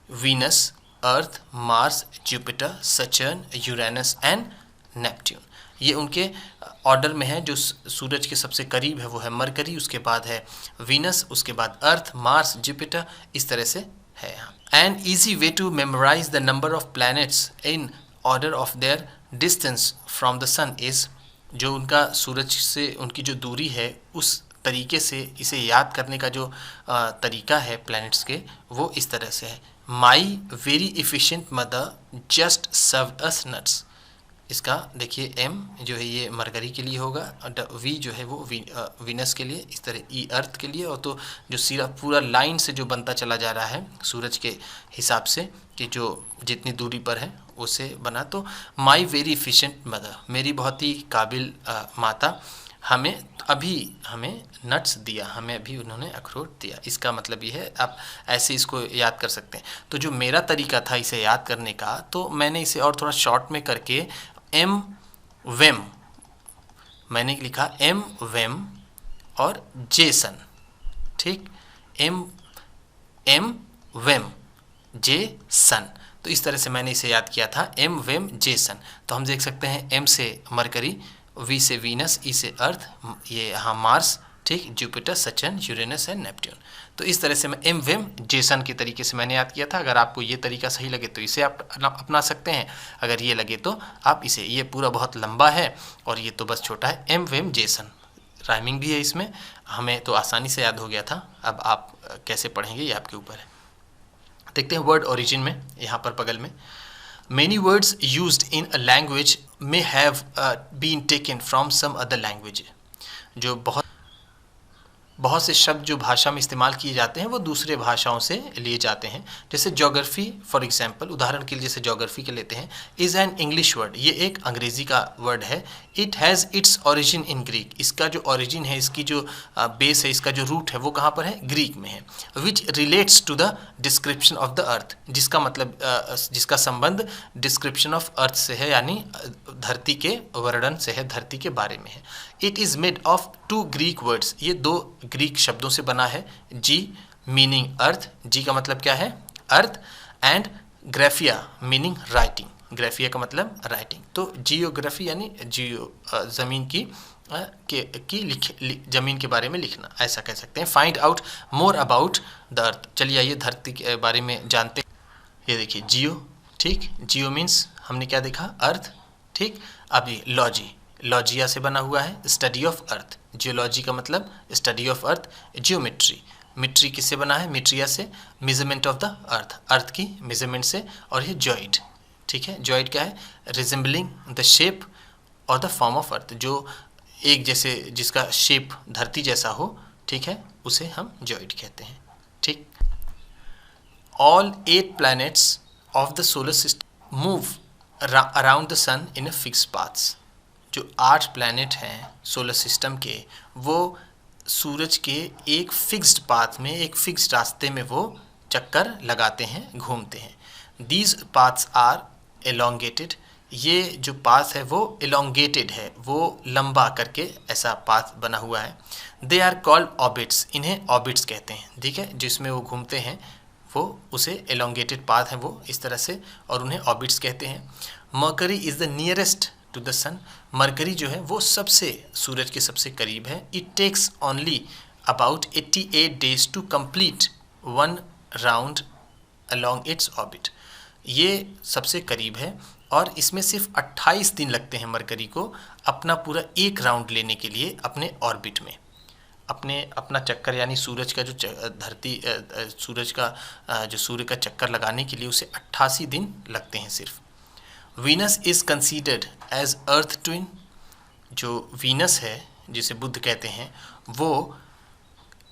Venus, earth, Mars, Jupiter, Saturn, Uranus and Neptune. ये उनके ऑर्डर में है। जो सूरज के सबसे करीब है वो है मरकरी, उसके बाद है वीनस, उसके बाद अर्थ, मार्स, जुपिटर, इस तरह से है। An easy way to memorise the number of planets in order of their distance from the sun is, जो उनका सूरज से उनकी जो दूरी है उस तरीके से इसे याद करने का जो तरीका है प्लैनेट्स के, वो इस तरह से है। My very efficient mother just served us nuts. इसका देखिए एम जो है ये मरकरी के लिए होगा, वी जो है वो वीनस के लिए, इस तरह ई अर्थ के लिए। और तो जो सिरा पूरा लाइन से जो बनता चला जा रहा है सूरज के हिसाब से कि जो जितनी दूरी पर है उसे बना। तो माई वेरी इफ़िशिएंट मदर, मेरी बहुत ही काबिल माता, हमें नट्स दिया, हमें अभी उन्होंने अखरोट दिया। इसका मतलब ये है, आप ऐसे इसको याद कर सकते हैं। तो जो मेरा तरीका था इसे याद करने का, तो मैंने इसे और थोड़ा शॉर्ट में करके एम वेम, मैंने लिखा एम वेम और जेसन, ठीक, एम वेम जे सन। तो इस तरह से मैंने इसे याद किया था, एम वेम जे सन। तो हम देख सकते हैं एम से मरकरी, वी से वीनस, ई से अर्थ, ये यहाँ मार्स, ठीक, Jupiter, Saturn, Uranus and Neptune. तो इस तरह से मैं एम वेम जेसन के तरीके से मैंने याद किया था। अगर आपको ये तरीका सही लगे तो इसे आप अपना सकते हैं, अगर ये लगे तो आप इसे। ये पूरा बहुत लंबा है और ये तो बस छोटा है, एम वेम जेसन। राइमिंग भी है इसमें, हमें तो आसानी से याद हो गया था। अब आप कैसे पढ़ेंगे ये आपके ऊपर है। देखते हैं वर्ड ओरिजिन में, यहाँ पर बगल में। Many words used in a language may have been taken from some other language। जो बहुत से शब्द जो भाषा में इस्तेमाल किए जाते हैं वो दूसरे भाषाओं से लिए जाते हैं। जैसे ज्योग्राफी फॉर एग्जांपल, उदाहरण के लिए जैसे ज्योग्राफी के लेते हैं, इज़ एन इंग्लिश वर्ड, ये एक अंग्रेज़ी का वर्ड है। It has its origin in Greek, इसका जो ओरिजिन है, इसकी जो बेस है, इसका जो रूट है वो कहाँ पर है? ग्रीक में है। Which relates to the description of the earth, जिसका मतलब जिसका संबंध डिस्क्रिप्शन ऑफ अर्थ से है, यानी धरती के वर्णन से है, धरती के बारे में है। It is made of 2 Greek words, ये 2 ग्रीक शब्दों से बना है। जी मीनिंग अर्थ, जी का मतलब क्या है? अर्थ, एंड ग्राफिया मीनिंग राइटिंग, ग्राफिया का मतलब राइटिंग। तो जियोग्राफी यानी ज़मीन की ज़मीन के बारे में लिखना, ऐसा कह सकते हैं। Find out more about the earth, चलिए आइए धरती के बारे में जानते हैं। ये देखिए जियो, ठीक, जियो मीन्स हमने क्या देखा? अर्थ, ठीक। अब ये लॉजिया से बना हुआ है, स्टडी ऑफ अर्थ। जियोलॉजी का मतलब स्टडी ऑफ अर्थ। जियोमेट्री, मिट्री किससे बना है? मिट्रिया से। मेजरमेंट ऑफ द अर्थ, अर्थ की मेजरमेंट से। और ये जॉइड, ठीक है, जॉइड क्या है? रिजेंबलिंग द शेप और द फॉर्म ऑफ अर्थ, जो एक जैसे जिसका शेप धरती जैसा हो, ठीक है, उसे हम जॉइड कहते हैं। ठीक, all 8 planets of the solar system move around the sun in a fix paths. जो 8 प्लैनेट हैं सोलर सिस्टम के, वो सूरज के एक फिक्स्ड पाथ में, एक फिक्स्ड रास्ते में वो चक्कर लगाते हैं, घूमते हैं। These paths are elongated. ये जो पाथ है वो एलोंगेटेड है, वो लंबा करके ऐसा पाथ बना हुआ है। They are called orbits. इन्हें ऑर्बिट्स कहते हैं, ठीक है, जिसमें वो घूमते हैं, वो उसे एलोंगेटेड पाथ है वो इस तरह से, और उन्हें ऑर्बिट्स कहते हैं। Mercury is the nearest to the sun. Mercury जो है वो सबसे सूरज के सबसे करीब है। It takes only about 88 days to complete 1 round along its orbit. ये सबसे करीब है और इसमें सिर्फ 28 दिन लगते हैं मरकरी को अपना पूरा एक राउंड लेने के लिए अपने ऑर्बिट में, अपना चक्कर, यानी सूरज का जो सूरज का जो सूर्य का चक्कर लगाने के लिए उसे 88 दिन लगते हैं सिर्फ। Venus is considered as earth twin. जो वीनस है, जिसे बुध कहते हैं, वो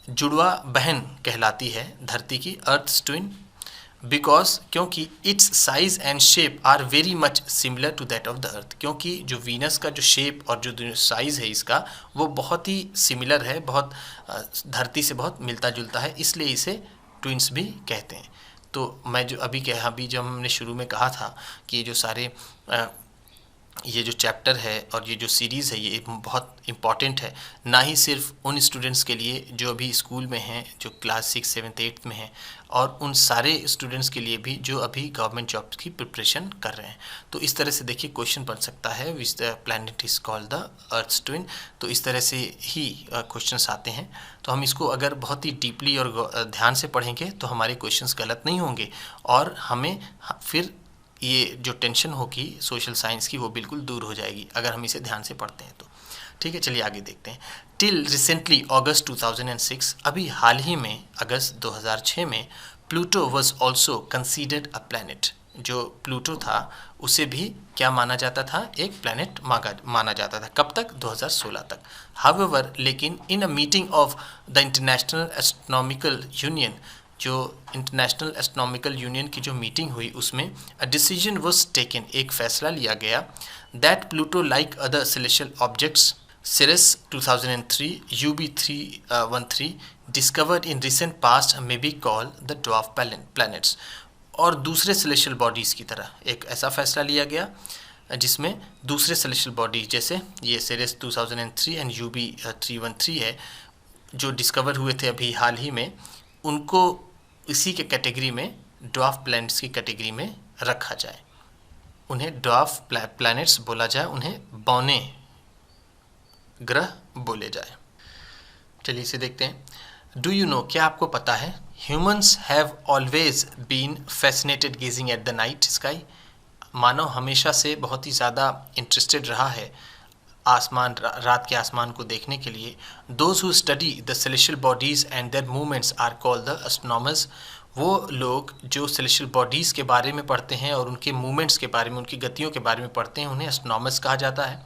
जुड़वा बहन कहलाती है धरती की, अर्थ ट्विन, बिकॉज क्योंकि its size and shape are very much similar to that of the earth. क्योंकि जो वीनस का जो शेप और जो साइज़ है इसका, वो बहुत ही सिमिलर है, बहुत धरती से बहुत मिलता जुलता है, इसलिए इसे ट्विन्स भी कहते हैं। तो मैं जो अभी जब हमने शुरू में कहा था कि ये जो सारे ये जो चैप्टर है और ये जो सीरीज़ है ये बहुत इम्पॉर्टेंट है, ना ही सिर्फ उन स्टूडेंट्स के लिए जो अभी स्कूल में हैं, जो क्लास 6, 7, 8 में हैं, और उन सारे स्टूडेंट्स के लिए भी जो अभी गवर्नमेंट जॉब की प्रिपरेशन कर रहे हैं। तो इस तरह से देखिए क्वेश्चन बन सकता है, which the planet is called the earth twin. तो इस तरह से ही क्वेश्चंस आते हैं। तो हम इसको अगर बहुत ही डीपली और ध्यान से पढ़ेंगे तो हमारे क्वेश्चंस गलत नहीं होंगे, और हमें फिर ये जो टेंशन होगी सोशल साइंस की वो बिल्कुल दूर हो जाएगी अगर हम इसे ध्यान से पढ़ते हैं तो। ठीक है, चलिए आगे देखते हैं। टिल रिसेंटली अगस्त 2006, अभी हाल ही में अगस्त 2006 में, Pluto was also considered a planet. जो प्लूटो था उसे भी क्या माना जाता था, एक प्लैनेट माना जाता था। कब तक, 2016 तक। हाउएवर, लेकिन in a meeting of the International Astronomical Union, जो इंटरनेशनल एस्ट्रोनॉमिकल यूनियन की जो मीटिंग हुई उसमें अ डिसीजन वाज टेकन, एक फैसला लिया गया, that Pluto like other celestial objects series 2003 UB313 discovered in recent past may be called the dwarf planets. और दूसरे सेलेस्टियल बॉडीज़ की तरह एक ऐसा फैसला लिया गया जिसमें दूसरे सेलेस्टियल बॉडी जैसे ये सिरिस 2003 एंड UB313 है, जो डिस्कवर हुए थे अभी हाल ही में, उनको इसी के कैटेगरी में, ड्वार्फ प्लैनेट्स की कैटेगरी में रखा जाए। उन्हें ड्वार्फ प्लैनेट्स बोला जाए, उन्हें बौने ग्रह बोले जाए। चलिए इसे देखते हैं। डू यू नो, क्या आपको पता है, humans have always been fascinated gazing at the night sky. मानव हमेशा से बहुत ही ज़्यादा इंटरेस्टेड रहा है आसमान, रात के आसमान को देखने के लिए। Those who study the celestial bodies and their movements are called the astronomers. वो लोग जो सेलेस्टियल बॉडीज़ के बारे में पढ़ते हैं और उनके मूवमेंट्स के बारे में, उनकी गतियों के बारे में पढ़ते हैं, उन्हें एस्ट्रोनॉमर्स कहा जाता है।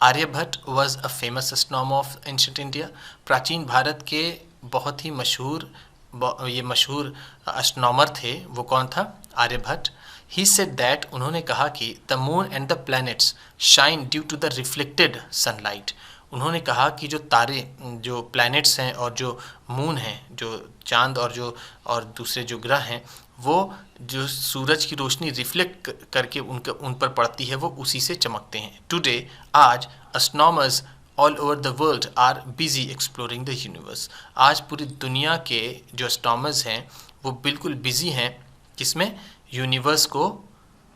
Aryabhata was a famous astronomer of ancient India. प्राचीन भारत के बहुत ही मशहूर एस्ट्रोनॉमर थे। वो कौन था, आर्यभट्ट। ही सेड दैट, उन्होंने कहा कि the moon and the planets shine due to the reflected sunlight. उन्होंने कहा कि जो तारे, जो प्लैनेट्स हैं और जो मून हैं, जो चांद और दूसरे जो ग्रह हैं, वो जो सूरज की रोशनी रिफ्लेक्ट करके उन पर पड़ती है, वो उसी से चमकते हैं। टुडे, आज, astronomers all over the world are busy exploring the universe. आज पूरी दुनिया के जो एस्ट्रोनॉमर्स हैं वो बिल्कुल बिजी हैं, किसमें, यूनिवर्स को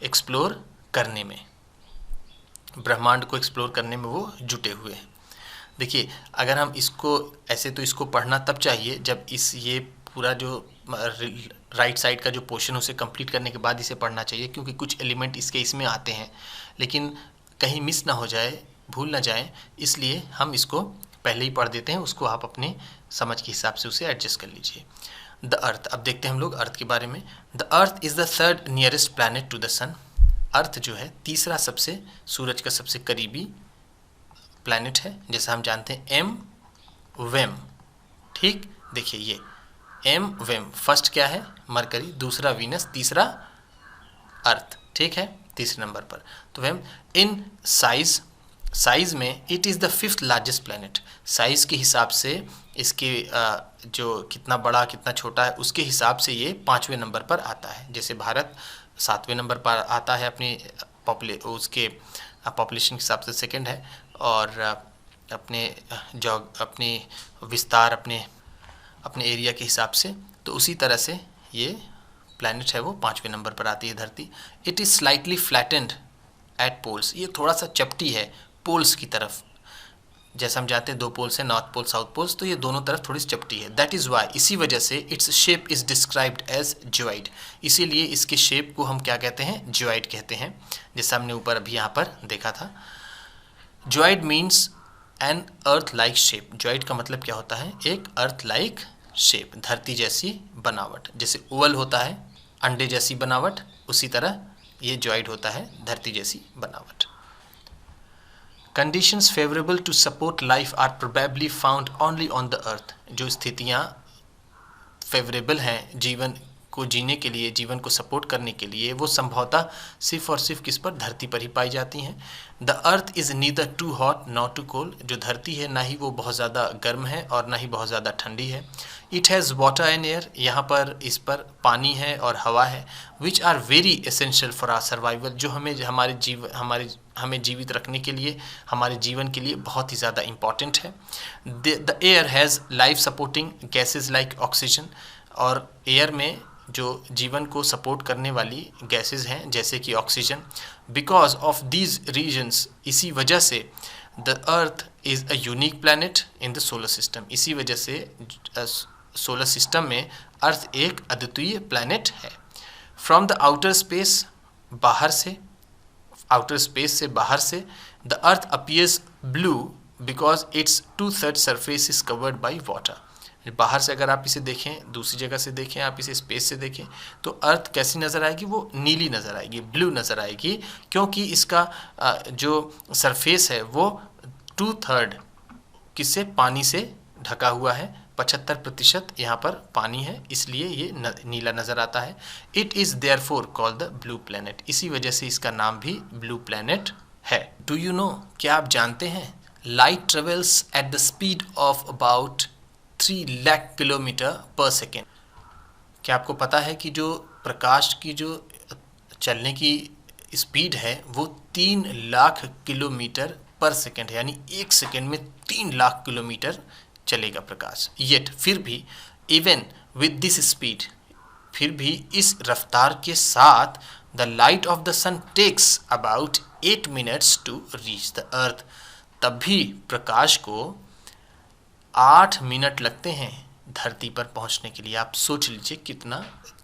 एक्सप्लोर करने में, ब्रह्मांड को एक्सप्लोर करने में वो जुटे हुए हैं। देखिए, अगर हम इसको ऐसे, तो इसको पढ़ना तब चाहिए जब ये पूरा जो राइट साइड का जो पोर्शन उसे कंप्लीट करने के बाद इसे पढ़ना चाहिए, क्योंकि कुछ एलिमेंट इसमें आते हैं, लेकिन कहीं मिस ना हो जाए, भूल ना जाए, इसलिए हम इसको पहले ही पढ़ देते हैं। उसको आप अपने समझ के हिसाब से उसे एडजस्ट कर लीजिए। द अर्थ, अब देखते हैं हम लोग अर्थ के बारे में। The earth is the third nearest planet to the sun. Earth जो है तीसरा सबसे, सूरज का सबसे करीबी प्लैनेट है, जैसा हम जानते हैं एम वेम। ठीक, देखिए ये एम वेम, फर्स्ट क्या है मरकरी, दूसरा वीनस, तीसरा अर्थ। ठीक है, तीसरे नंबर पर। तो वेम इन साइज में it is the fifth largest planet. Size के हिसाब से इसके जो कितना बड़ा कितना छोटा है उसके हिसाब से ये 5वें नंबर पर आता है। जैसे भारत 7वें नंबर पर आता है अपनी उसके पॉपुलेशन के हिसाब से सेकंड है, और अपने विस्तार अपने एरिया के हिसाब से, तो उसी तरह से ये प्लैनेट है वो 5वें नंबर पर आती है धरती। It is slightly flattened at poles, ये थोड़ा सा चपटी है पोल्स की तरफ। जैसा हम जानते हैं 2 पोल्स हैं, नॉर्थ पोल साउथ पोल्स, तो ये दोनों तरफ थोड़ी सी चपटी है। दैट इज़ वाई, इसी वजह से its shape is described as geoid, इसीलिए इसके शेप को हम क्या कहते हैं, ज्योइड कहते हैं, जैसा हमने ऊपर अभी यहाँ पर देखा था। Geoid means an Earth like shape. Geoid का मतलब क्या होता है, एक अर्थ लाइक शेप, धरती जैसी बनावट। जैसे ओवल होता है अंडे जैसी बनावट, उसी तरह ये ज्योइड होता है धरती जैसी बनावट। Conditions favourable to support life are probably found only on the earth. जो स्थितियाँ फेवरेबल हैं जीवन को जीने के लिए, जीवन को सपोर्ट करने के लिए, वो संभवतः सिर्फ और सिर्फ किस पर, धरती पर ही पाई जाती हैं। The earth is neither too hot not too cold. जो धरती है ना ही वो बहुत ज़्यादा गर्म है और ना ही बहुत ज़्यादा ठंडी है। It has water and air, यहाँ पर इस पर पानी है और हवा है। Which are very essential for our survival, जो हमें जीवित रखने के लिए, हमारे जीवन के लिए बहुत ही ज़्यादा इम्पॉर्टेंट है। The air has life supporting gases like oxygen, और एयर में जो जीवन को सपोर्ट करने वाली गैसेस हैं जैसे कि oxygen. Because of these reasons, इसी वजह से the earth is a unique planet in the solar system, इसी वजह से सोलर सिस्टम में अर्थ एक अद्वितीय प्लैनेट है। फ्रॉम द आउटर स्पेस, बाहर से, आउटर स्पेस से बाहर से, the earth appears blue because it's 2/3 surface is covered by water. बाहर से अगर आप इसे देखें, दूसरी जगह से देखें, आप इसे स्पेस से देखें, तो अर्थ कैसी नज़र आएगी, वो नीली नज़र आएगी, ब्लू नज़र आएगी, क्योंकि इसका जो सरफेस है वो 2/3 किससे, पानी से ढका हुआ है। 75% यहाँ पर पानी है, इसलिए ये नीला नज़र आता है। It is therefore called the blue planet, इसी वजह से इसका नाम भी ब्लू प्लैनेट है। डू यू नो, क्या आप जानते हैं, light travels at the speed of about 3 lakh kilometre पर सेकेंड। क्या आपको पता है कि जो प्रकाश की जो चलने की स्पीड है वो 3 लाख किलोमीटर पर सेकेंड है, यानी 1 सेकेंड में 3 लाख किलोमीटर चलेगा प्रकाश। येट, फिर भी, इवन विद दिस स्पीड, फिर भी इस रफ्तार के साथ, the light of the sun takes about 8 minutes to reach the earth, तब भी प्रकाश को 8 मिनट लगते हैं धरती पर पहुंचने के लिए। आप सोच लीजिए कितना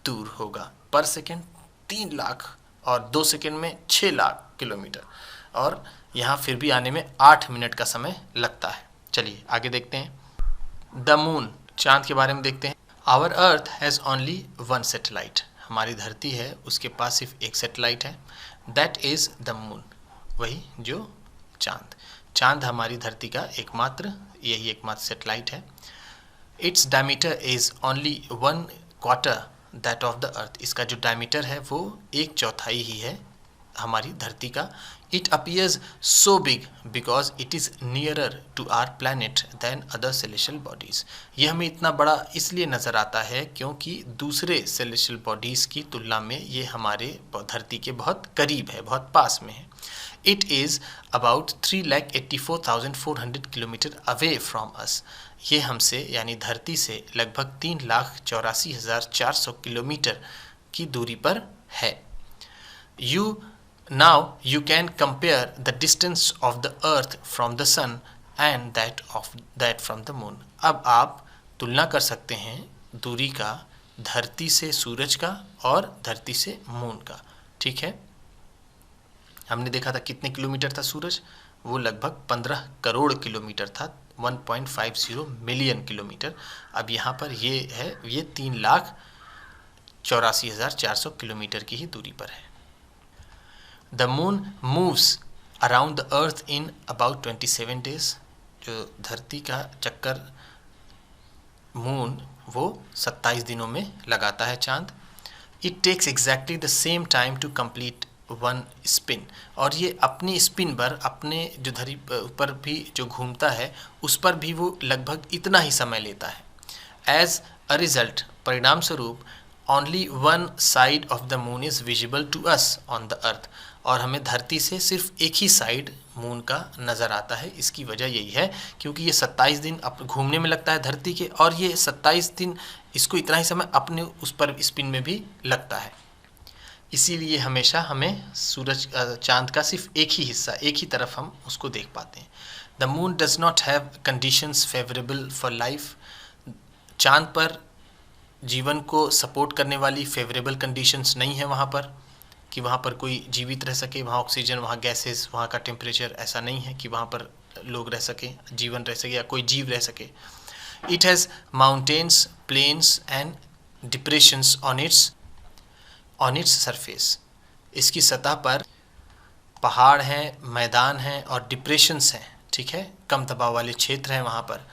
दूर होगा, पर सेकेंड 3 लाख और 2 सेकेंड में 6 लाख किलोमीटर, और यहाँ फिर भी आने में 8 मिनट का समय लगता है। चलिए आगे देखते हैं। द मून, चांद के बारे में देखते हैं। Our earth has only 1 satellite, हमारी धरती है उसके पास सिर्फ एक सैटेलाइट है, दैट इज़ द मून, वही जो चांद। चांद हमारी धरती का यही एकमात्र सैटेलाइट है। Its diameter is only 1/4 that of the अर्थ, इसका जो डायमीटर है वो 1/4 ही है हमारी धरती का। It appears so big because it is nearer to our planet than other celestial bodies, ये हमें इतना बड़ा इसलिए नज़र आता है क्योंकि दूसरे सेलेशियल बॉडीज़ की तुलना में ये हमारे धरती के बहुत करीब है, बहुत पास में है। It is about 3,84,400 kilometre away from us, ये हमसे यानी धरती से लगभग 3,84,400 किलोमीटर की दूरी पर है। You can compare the distance of the earth from the sun and that from the moon. अब आप तुलना कर सकते हैं दूरी का धरती से सूरज का और धरती से मून का। ठीक है, हमने देखा था कितने किलोमीटर था सूरज, वो लगभग 15 करोड़ किलोमीटर था, 1.50 मिलियन किलोमीटर। अब यहाँ पर ये 3,84,400 किलोमीटर की ही दूरी पर है। The moon moves around the earth in about 27 days, जो धरती का चक्कर मून वो 27 दिनों में लगाता है चांद। It takes exactly the same time to complete one spin, और ये अपनी स्पिन पर, अपने जो धरी पर भी जो घूमता है उस पर भी वो लगभग इतना ही समय लेता है। एज अ रिजल्ट, परिणाम स्वरूप, only one side of the moon is visible to us on the earth, और हमें धरती से सिर्फ एक ही साइड मून का नज़र आता है। इसकी वजह यही है क्योंकि ये 27 दिन घूमने में लगता है धरती के, और ये 27 दिन इसको इतना ही समय अपने उस पर स्पिन में भी लगता है। इसीलिए हमेशा हमें सूरज चांद का सिर्फ एक ही हिस्सा, एक ही तरफ हम उसको देख पाते हैं। The moon does not have conditions favourable for life, चांद पर जीवन को सपोर्ट करने वाली फेवरेबल कंडीशंस नहीं है वहाँ पर कि वहाँ पर कोई जीवित रह सके। वहाँ ऑक्सीजन, वहाँ गैसेस, वहाँ का टेम्परेचर ऐसा नहीं है कि वहाँ पर लोग रह सके, जीवन रह सके या कोई जीव रह सके। It has mountains, plains and depressions on its surface, इसकी सतह पर पहाड़ हैं, मैदान हैं और डिप्रेशंस हैं, ठीक है, कम दबाव वाले क्षेत्र हैं वहाँ पर,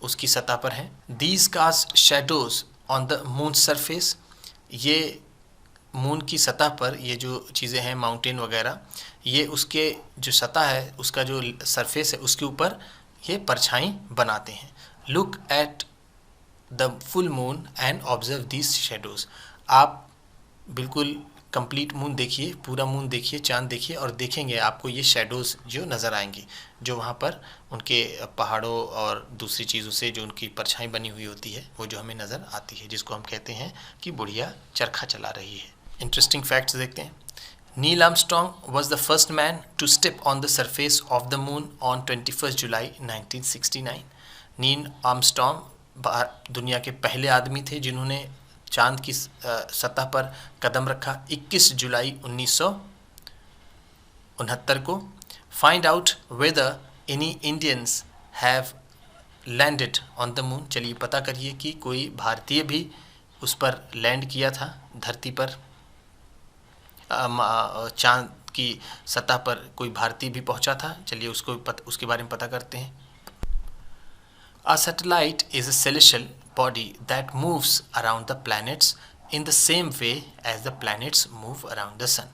उसकी सतह पर हैं। These cast shadows on the moon surface, ये मून की सतह पर ये जो चीज़ें हैं, माउंटेन वगैरह, ये उसके जो सतह है, उसका जो सरफेस है, उसके ऊपर ये परछाई बनाते हैं। Look at the full moon and observe this shadows, आप बिल्कुल कंप्लीट मून देखिए, पूरा मून देखिए, चांद देखिए, और देखेंगे आपको ये शेडोज़ जो नज़र आएंगी, जो वहाँ पर उनके पहाड़ों और दूसरी चीज़ों से जो उनकी परछाई बनी हुई होती है, वो जो हमें नज़र आती है, जिसको हम कहते हैं कि बुढ़िया चरखा चला रही है। इंटरेस्टिंग फैक्ट्स देखते हैं। Neil Armstrong was the first man to step on the surface of the moon on 21 July 1969। Neil Armstrong दुनिया के पहले आदमी थे जिन्होंने चांद की सतह पर कदम रखा 21 जुलाई 1969 को। Find out whether any Indians have landed on the moon, चलिए पता करिए कि कोई भारतीय भी उस पर लैंड किया था, धरती पर चांद की सतह पर कोई भारतीय भी पहुंचा था। चलिए उसके बारे में पता करते हैं। A satellite is a celestial body that moves around the planets in the same way as the planets move around the sun.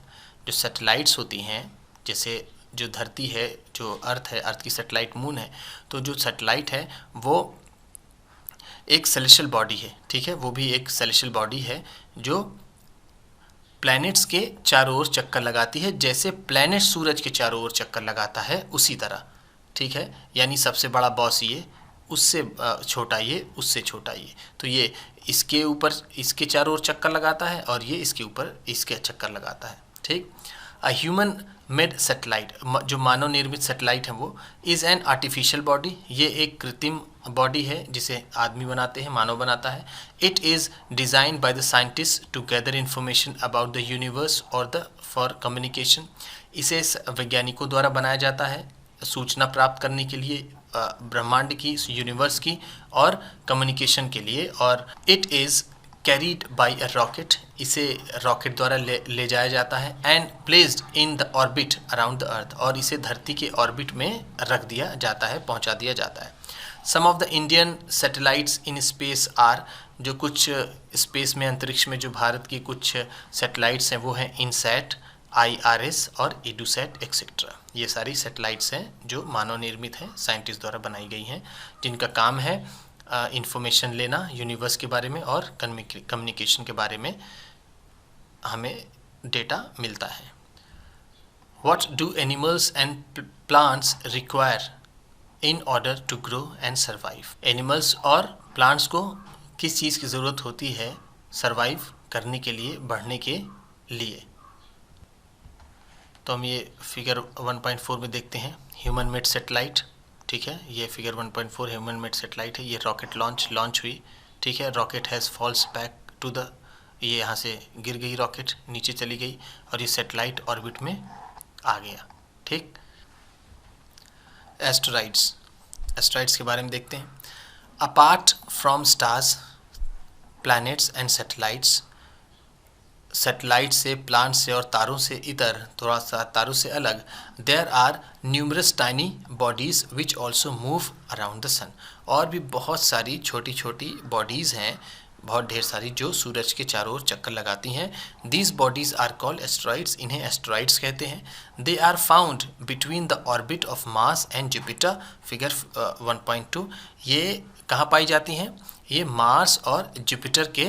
जो सैटेलाइट्स होती हैं, जैसे जो धरती है, जो अर्थ है, अर्थ की सैटेलाइट मून है, तो जो सैटेलाइट है वो एक सेलेस्टियल बॉडी है, ठीक है, वो भी एक सेलेस्टियल बॉडी है जो प्लैनेट्स के चारों ओर चक्कर लगाती है, जैसे प्लैनेट सूरज के चारों ओर चक्कर लगाता है उसी तरह, ठीक है। यानी सबसे बड़ा बॉस ये, उससे छोटा ये, उससे छोटा ये, तो ये इसके ऊपर इसके चारों ओर चक्कर लगाता है और ये इसके ऊपर इसके चक्कर लगाता है, ठीक। अ ह्यूमन मेड सेटेलाइट, जो मानव निर्मित सेटेलाइट है वो, इज़ एन आर्टिफिशियल बॉडी, ये एक कृत्रिम बॉडी है जिसे आदमी बनाते हैं, मानव बनाता है। It is design by the scientist to gather information about the universe और द फॉर कम्युनिकेशन, इसे वैज्ञानिकों द्वारा बनाया जाता है सूचना प्राप्त करने के लिए, ब्रह्मांड की, यूनिवर्स की, और कम्युनिकेशन के लिए। और it is carried bye a rocket, इसे रॉकेट द्वारा ले जाया जाता है। And placed in the orbit around the earth, और इसे धरती के ऑर्बिट में रख दिया जाता है, पहुंचा दिया जाता है। Some of the Indian satellites in space are, जो कुछ स्पेस में, अंतरिक्ष में जो भारत की कुछ सैटेलाइट्स हैं वो हैं इनसैट, IRS और एडूसैट एक्सेट्रा। ये सारी सैटेलाइट्स हैं जो मानव निर्मित हैं, साइंटिस्ट द्वारा बनाई गई हैं, जिनका काम है इंफॉर्मेशन लेना यूनिवर्स के बारे में और कम्युनिकेशन के बारे में हमें डेटा मिलता है। What do animals and plants require in order to grow and survive, animals और प्लांट्स को किस चीज़ की ज़रूरत होती है सर्वाइव करने के लिए, बढ़ने के लिए। तो हम ये फिगर 1.4 में देखते हैं, ह्यूमन मेड सेटेलाइट, ठीक है, ये फिगर 1.4 ह्यूमन मेड सेटेलाइट है। ये रॉकेट लॉन्च हुई, ठीक है, rocket has falls back to the, ये यहाँ से गिर गई, रॉकेट नीचे चली गई और ये सेटेलाइट ऑर्बिट में आ गया, ठीक। एस्ट्रॉइड्स के बारे में देखते हैं। Apart from stars, planets and satellites, satellite से, प्लांट से और तारों से इतर, थोड़ा सा तारों से अलग, there are numerous tiny bodies which also move around the sun. और भी बहुत सारी छोटी छोटी बॉडीज़ हैं, बहुत ढेर सारी, जो सूरज के चारों ओर चक्कर लगाती हैं। These bodies are called asteroids, इन्हें एस्ट्रॉइड्स कहते हैं। They are found between the orbit of Mars and Jupiter, figure 1.2। ये कहाँ पाई जाती हैं? ये मार्स और जुपिटर के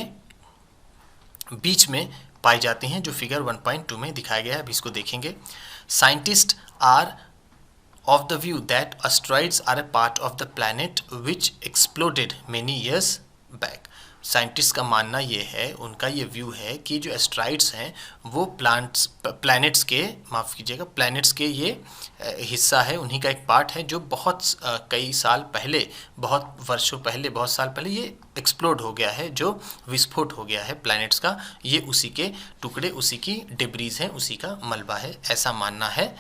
बीच में पाई जाती हैं, जो फिगर 1.2 में दिखाया गया है। अभी इसको देखेंगे। Scientist are of the view that asteroids are a part of the planet which exploded many years back। Scientist का मानना ये है, उनका ये व्यू है कि जो एस्ट्रॉइड्स हैं वो प्लैनेट्स के, माफ़ कीजिएगा, प्लैनेट्स के ये हिस्सा है, उन्हीं का एक पार्ट है, जो बहुत कई साल पहले, बहुत वर्षों पहले, बहुत साल पहले ये एक्सप्लोड हो गया है, जो विस्फोट हो गया है प्लैनेट्स का। ये उसी के टुकड़े, उसी की डिब्रीज हैं, उसी का मलबा है, ऐसा मानना है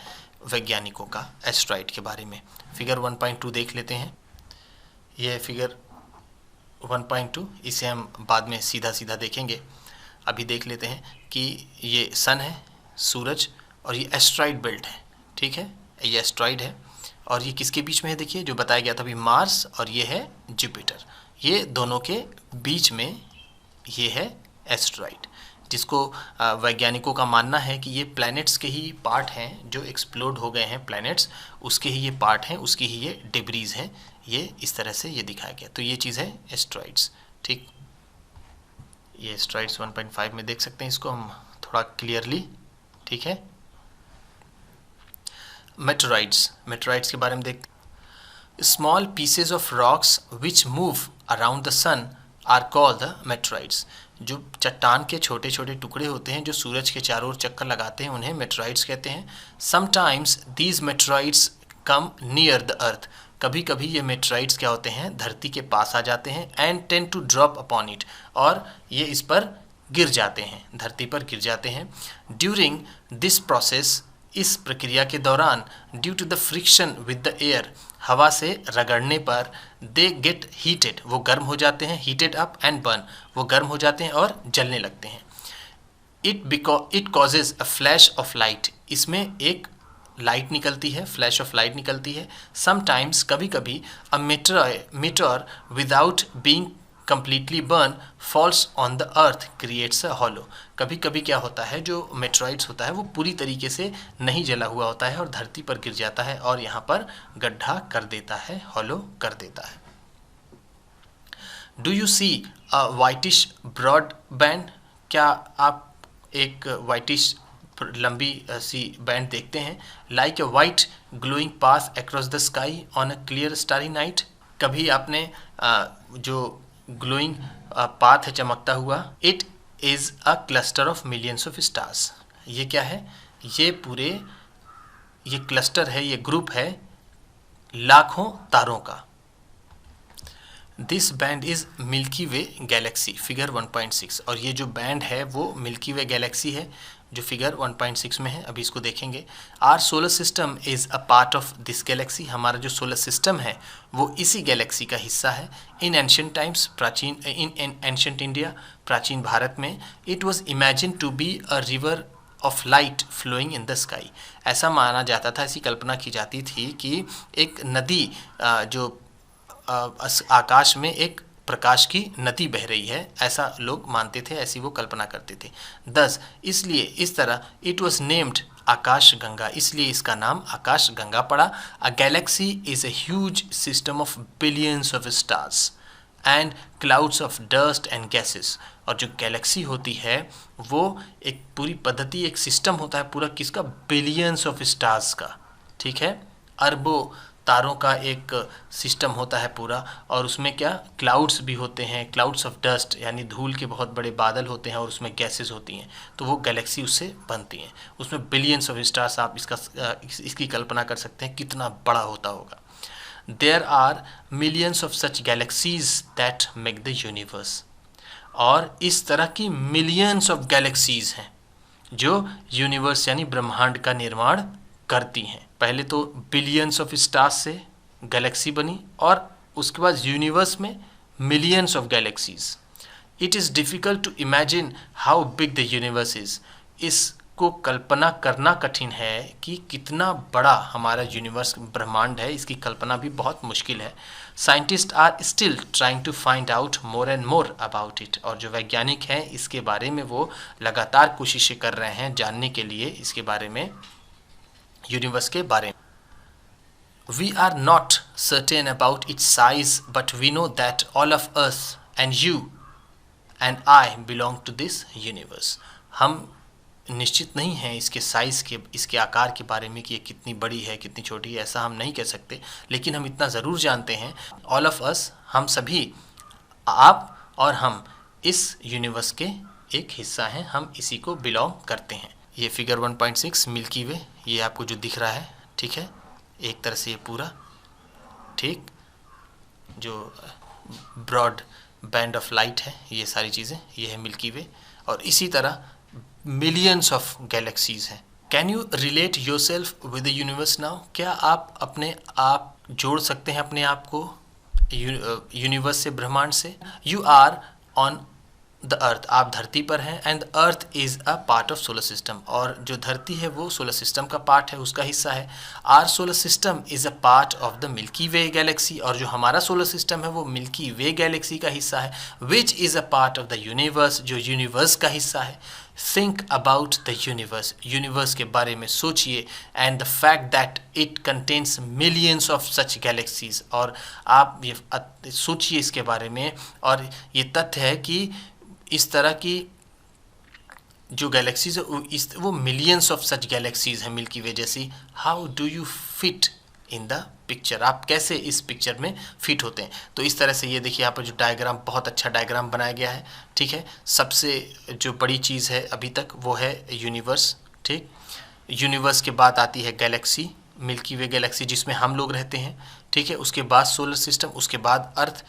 वैज्ञानिकों का एस्ट्रॉइड के बारे में। फिगर 1.2 देख लेते हैं। यह फिगर 1.2, इसे हम बाद में सीधा सीधा देखेंगे। अभी देख लेते हैं कि ये सन है, सूरज, और ये एस्ट्रॉइड बेल्ट है। ठीक है, ये एस्ट्रॉइड है और ये किसके बीच में है? देखिए, जो बताया गया था अभी, मार्स, और ये है जुपिटर। ये दोनों के बीच में ये है एस्ट्रॉइड, जिसको वैज्ञानिकों का मानना है कि ये प्लैनेट्स के ही पार्ट हैं, जो एक्सप्लोड हो गए हैं प्लैनेट्स, उसके ही ये पार्ट हैं, उसकी ही ये डिब्रीज हैं। ये इस तरह से ये दिखाया गया। तो ये चीज़ है एस्ट्रॉइड्स। ठीक, ये एस्ट्रॉइड्स 1.5 में देख सकते हैं इसको हम थोड़ा क्लियरली। ठीक है, मेटेरॉइड्स, मेटेरॉइड्स के बारे में देख। Small pieces of rocks which move around the sun are called the meteoroids. जो चट्टान के छोटे छोटे टुकड़े होते हैं, जो सूरज के चारों ओर चक्कर लगाते हैं, उन्हें मेटेरॉइड्स कहते हैं। Sometimes these meteoroids come near the earth. कभी कभी ये मेटेरॉइड्स क्या होते हैं? धरती के पास आ जाते हैं। And tend to drop upon it, और ये इस पर गिर जाते हैं, धरती पर गिर जाते हैं। ड्यूरिंग दिस प्रोसेस, इस प्रक्रिया के दौरान, due to the friction with the air, हवा से रगड़ने पर, दे गेट हीटेड, वो गर्म हो जाते हैं, हीटेड अप एंड बर्न, वो गर्म हो जाते हैं और जलने लगते हैं। It causes a flash of light, इसमें एक लाइट निकलती है, फ्लैश ऑफ लाइट निकलती है। समटाइम्स, कभी कभी, a meteor without being completely burn falls on the earth creates a hollow। कभी कभी क्या होता है, जो मेटेरॉइड्स होता है वो पूरी तरीके से नहीं जला हुआ होता है और धरती पर गिर जाता है और यहाँ पर गड्ढा कर देता है, हॉलो कर देता है। Do you see a whitish broad band? क्या आप एक वाइटिश लंबी सी बैंड देखते हैं? Like a white glowing path across the sky on a clear starry night. कभी आपने जो ग्लोइंग पाथ है, चमकता हुआ, it is a cluster of millions of stars. ये क्या है? ये क्लस्टर है, ये ग्रुप है लाखों तारों का। This band is milky Way Galaxy, figure 1.6। और ये जो बैंड है वो मिल्की वे गैलेक्सी है, जो फिगर 1.6 में है। अभी इसको देखेंगे। Our solar system is a part of this galaxy, हमारा जो सोलर सिस्टम है वो इसी गैलेक्सी का हिस्सा है। इन एंशियंट टाइम्स, प्राचीन, इन एंशियंट इंडिया, प्राचीन भारत में, it was imagine to be a river of light flowing in the sky. ऐसा माना जाता था, ऐसी कल्पना की जाती थी कि एक नदी जो आकाश में एक प्रकाश की नदी बह रही है, ऐसा लोग मानते थे, ऐसी वो कल्पना करते थे। 10, इसलिए इस तरह it was named Akash Ganga, इसलिए इसका नाम आकाश गंगा पड़ा। A galaxy is a huge system of billions of stars and clouds of dust and gases. और जो गैलेक्सी होती है वो एक पूरी पद्धति, एक सिस्टम होता है पूरा, किसका? बिलियंस ऑफ स्टार्स का। ठीक है, अरबों तारों का एक सिस्टम होता है पूरा, और उसमें क्या, क्लाउड्स भी होते हैं, क्लाउड्स ऑफ डस्ट, यानी धूल के बहुत बड़े बादल होते हैं, और उसमें गैसेस होती हैं, तो वो गैलेक्सी उससे बनती हैं। उसमें बिलियंस ऑफ स्टार्स, आप इसकी कल्पना कर सकते हैं कितना बड़ा होता होगा। There are millions of such galaxies that make the universe. और इस तरह की मिलियंस ऑफ गैलेक्सीज हैं जो यूनिवर्स यानी ब्रह्मांड का निर्माण करती हैं। पहले तो बिलियंस ऑफ स्टार्स से गैलेक्सी बनी, और उसके बाद यूनिवर्स में millions of galaxies. It is difficult to imagine how big the universe is. इसको कल्पना करना कठिन है कि कितना बड़ा हमारा यूनिवर्स ब्रह्मांड है, इसकी कल्पना भी बहुत मुश्किल है। Scientist are still trying to find out more and more about it. और जो वैज्ञानिक हैं इसके बारे में वो लगातार कोशिशें कर रहे हैं जानने के लिए इसके बारे में, यूनिवर्स के बारे में। We are not certain about its size, but we know that all of us and you and I belong to this universe. हम निश्चित नहीं हैं इसके साइज़ के, इसके आकार के बारे में कि ये कितनी बड़ी है कितनी छोटी है, ऐसा हम नहीं कह सकते, लेकिन हम इतना ज़रूर जानते हैं, ऑल ऑफ अस, हम सभी, आप और हम इस यूनिवर्स के एक हिस्सा हैं, हम इसी को बिलोंग करते हैं। ये फिगर 1.6 मिल्की वे, ये आपको जो दिख रहा है, ठीक है, एक तरह से ये पूरा, ठीक, जो ब्रॉड बैंड ऑफ लाइट है, ये सारी चीज़ें, ये है मिल्की वे। और इसी तरह मिलियंस ऑफ गैलेक्सीज हैं। Can you relate your self with the universe now? क्या आप अपने आप जोड़ सकते हैं अपने आप को यूनिवर्स से, ब्रह्मांड से? You are on the earth, आप धरती पर हैं, and the earth is a part of solar system, और जो धरती है वो सोलर सिस्टम का पार्ट है, उसका हिस्सा है। Our solar system is a part of the Milky Way galaxy, और जो हमारा सोलर सिस्टम है वो मिल्की वे गैलेक्सी का हिस्सा है। Which is a part of the universe, जो यूनिवर्स का हिस्सा है। Think about the universe, universe के बारे में सोचिए, and the fact that it contains millions of such galaxies, और आप ये सोचिए इसके बारे में, और ये तथ्य है कि इस तरह की जो गैलेक्सीज है वो मिलियंस ऑफ सच गैलेक्सीज हैं मिल्की वे जैसी। How do you fit in the picture, आप कैसे इस पिक्चर में फिट होते हैं? तो इस तरह से ये देखिए यहाँ पर जो डायग्राम, बहुत अच्छा डायग्राम बनाया गया है, ठीक है। सबसे जो बड़ी चीज़ है अभी तक वो है यूनिवर्स, ठीक। यूनिवर्स के बाद आती है गैलेक्सी, मिल्की वे गैलेक्सी जिसमें हम लोग रहते हैं, ठीक है। उसके बाद सोलर सिस्टम, उसके बाद अर्थ,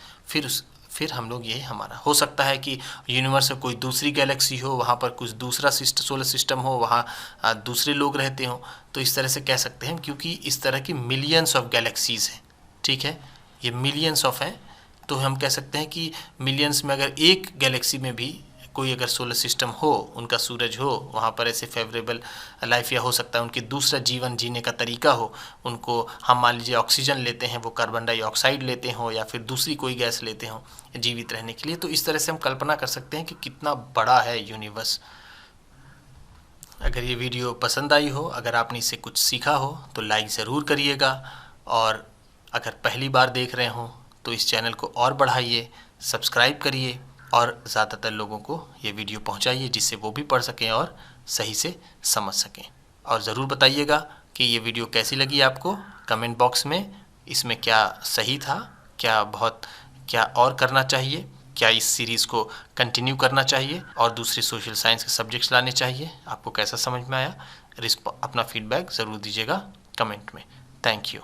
फिर हम लोग, ये हमारा। हो सकता है कि यूनिवर्स में कोई दूसरी गैलेक्सी हो, वहाँ पर कुछ दूसरा सोलर सिस्टम हो, वहाँ दूसरे लोग रहते हों, तो इस तरह से कह सकते हैं, क्योंकि इस तरह की मिलियंस ऑफ गैलेक्सीज़ हैं, ठीक है। ये मिलियंस ऑफ हैं, तो हम कह सकते हैं कि मिलियंस में अगर एक गैलेक्सी में भी कोई अगर सोलर सिस्टम हो, उनका सूरज हो, वहाँ पर ऐसे फेवरेबल लाइफ, या हो सकता है उनके दूसरा जीवन जीने का तरीका हो, उनको हम मान लीजिए ऑक्सीजन लेते हैं, वो कार्बन डाइऑक्साइड लेते हों, या फिर दूसरी कोई गैस लेते हों जीवित रहने के लिए। तो इस तरह से हम कल्पना कर सकते हैं कि कितना बड़ा है यूनिवर्स। अगर ये वीडियो पसंद आई हो, अगर आपने इससे कुछ सीखा हो, तो लाइक ज़रूर करिएगा, और अगर पहली बार देख रहे हों तो इस चैनल को और बढ़ाइए, सब्सक्राइब करिए, और ज़्यादातर लोगों को ये वीडियो पहुंचाइए जिससे वो भी पढ़ सकें और सही से समझ सकें। और ज़रूर बताइएगा कि ये वीडियो कैसी लगी आपको, कमेंट बॉक्स में। इसमें क्या सही था, क्या और करना चाहिए, क्या इस सीरीज़ को कंटिन्यू करना चाहिए और दूसरे सोशल साइंस के सब्जेक्ट्स लाने चाहिए, आपको कैसा समझ में आया। अपना फीडबैक ज़रूर दीजिएगा कमेंट में। Thank you.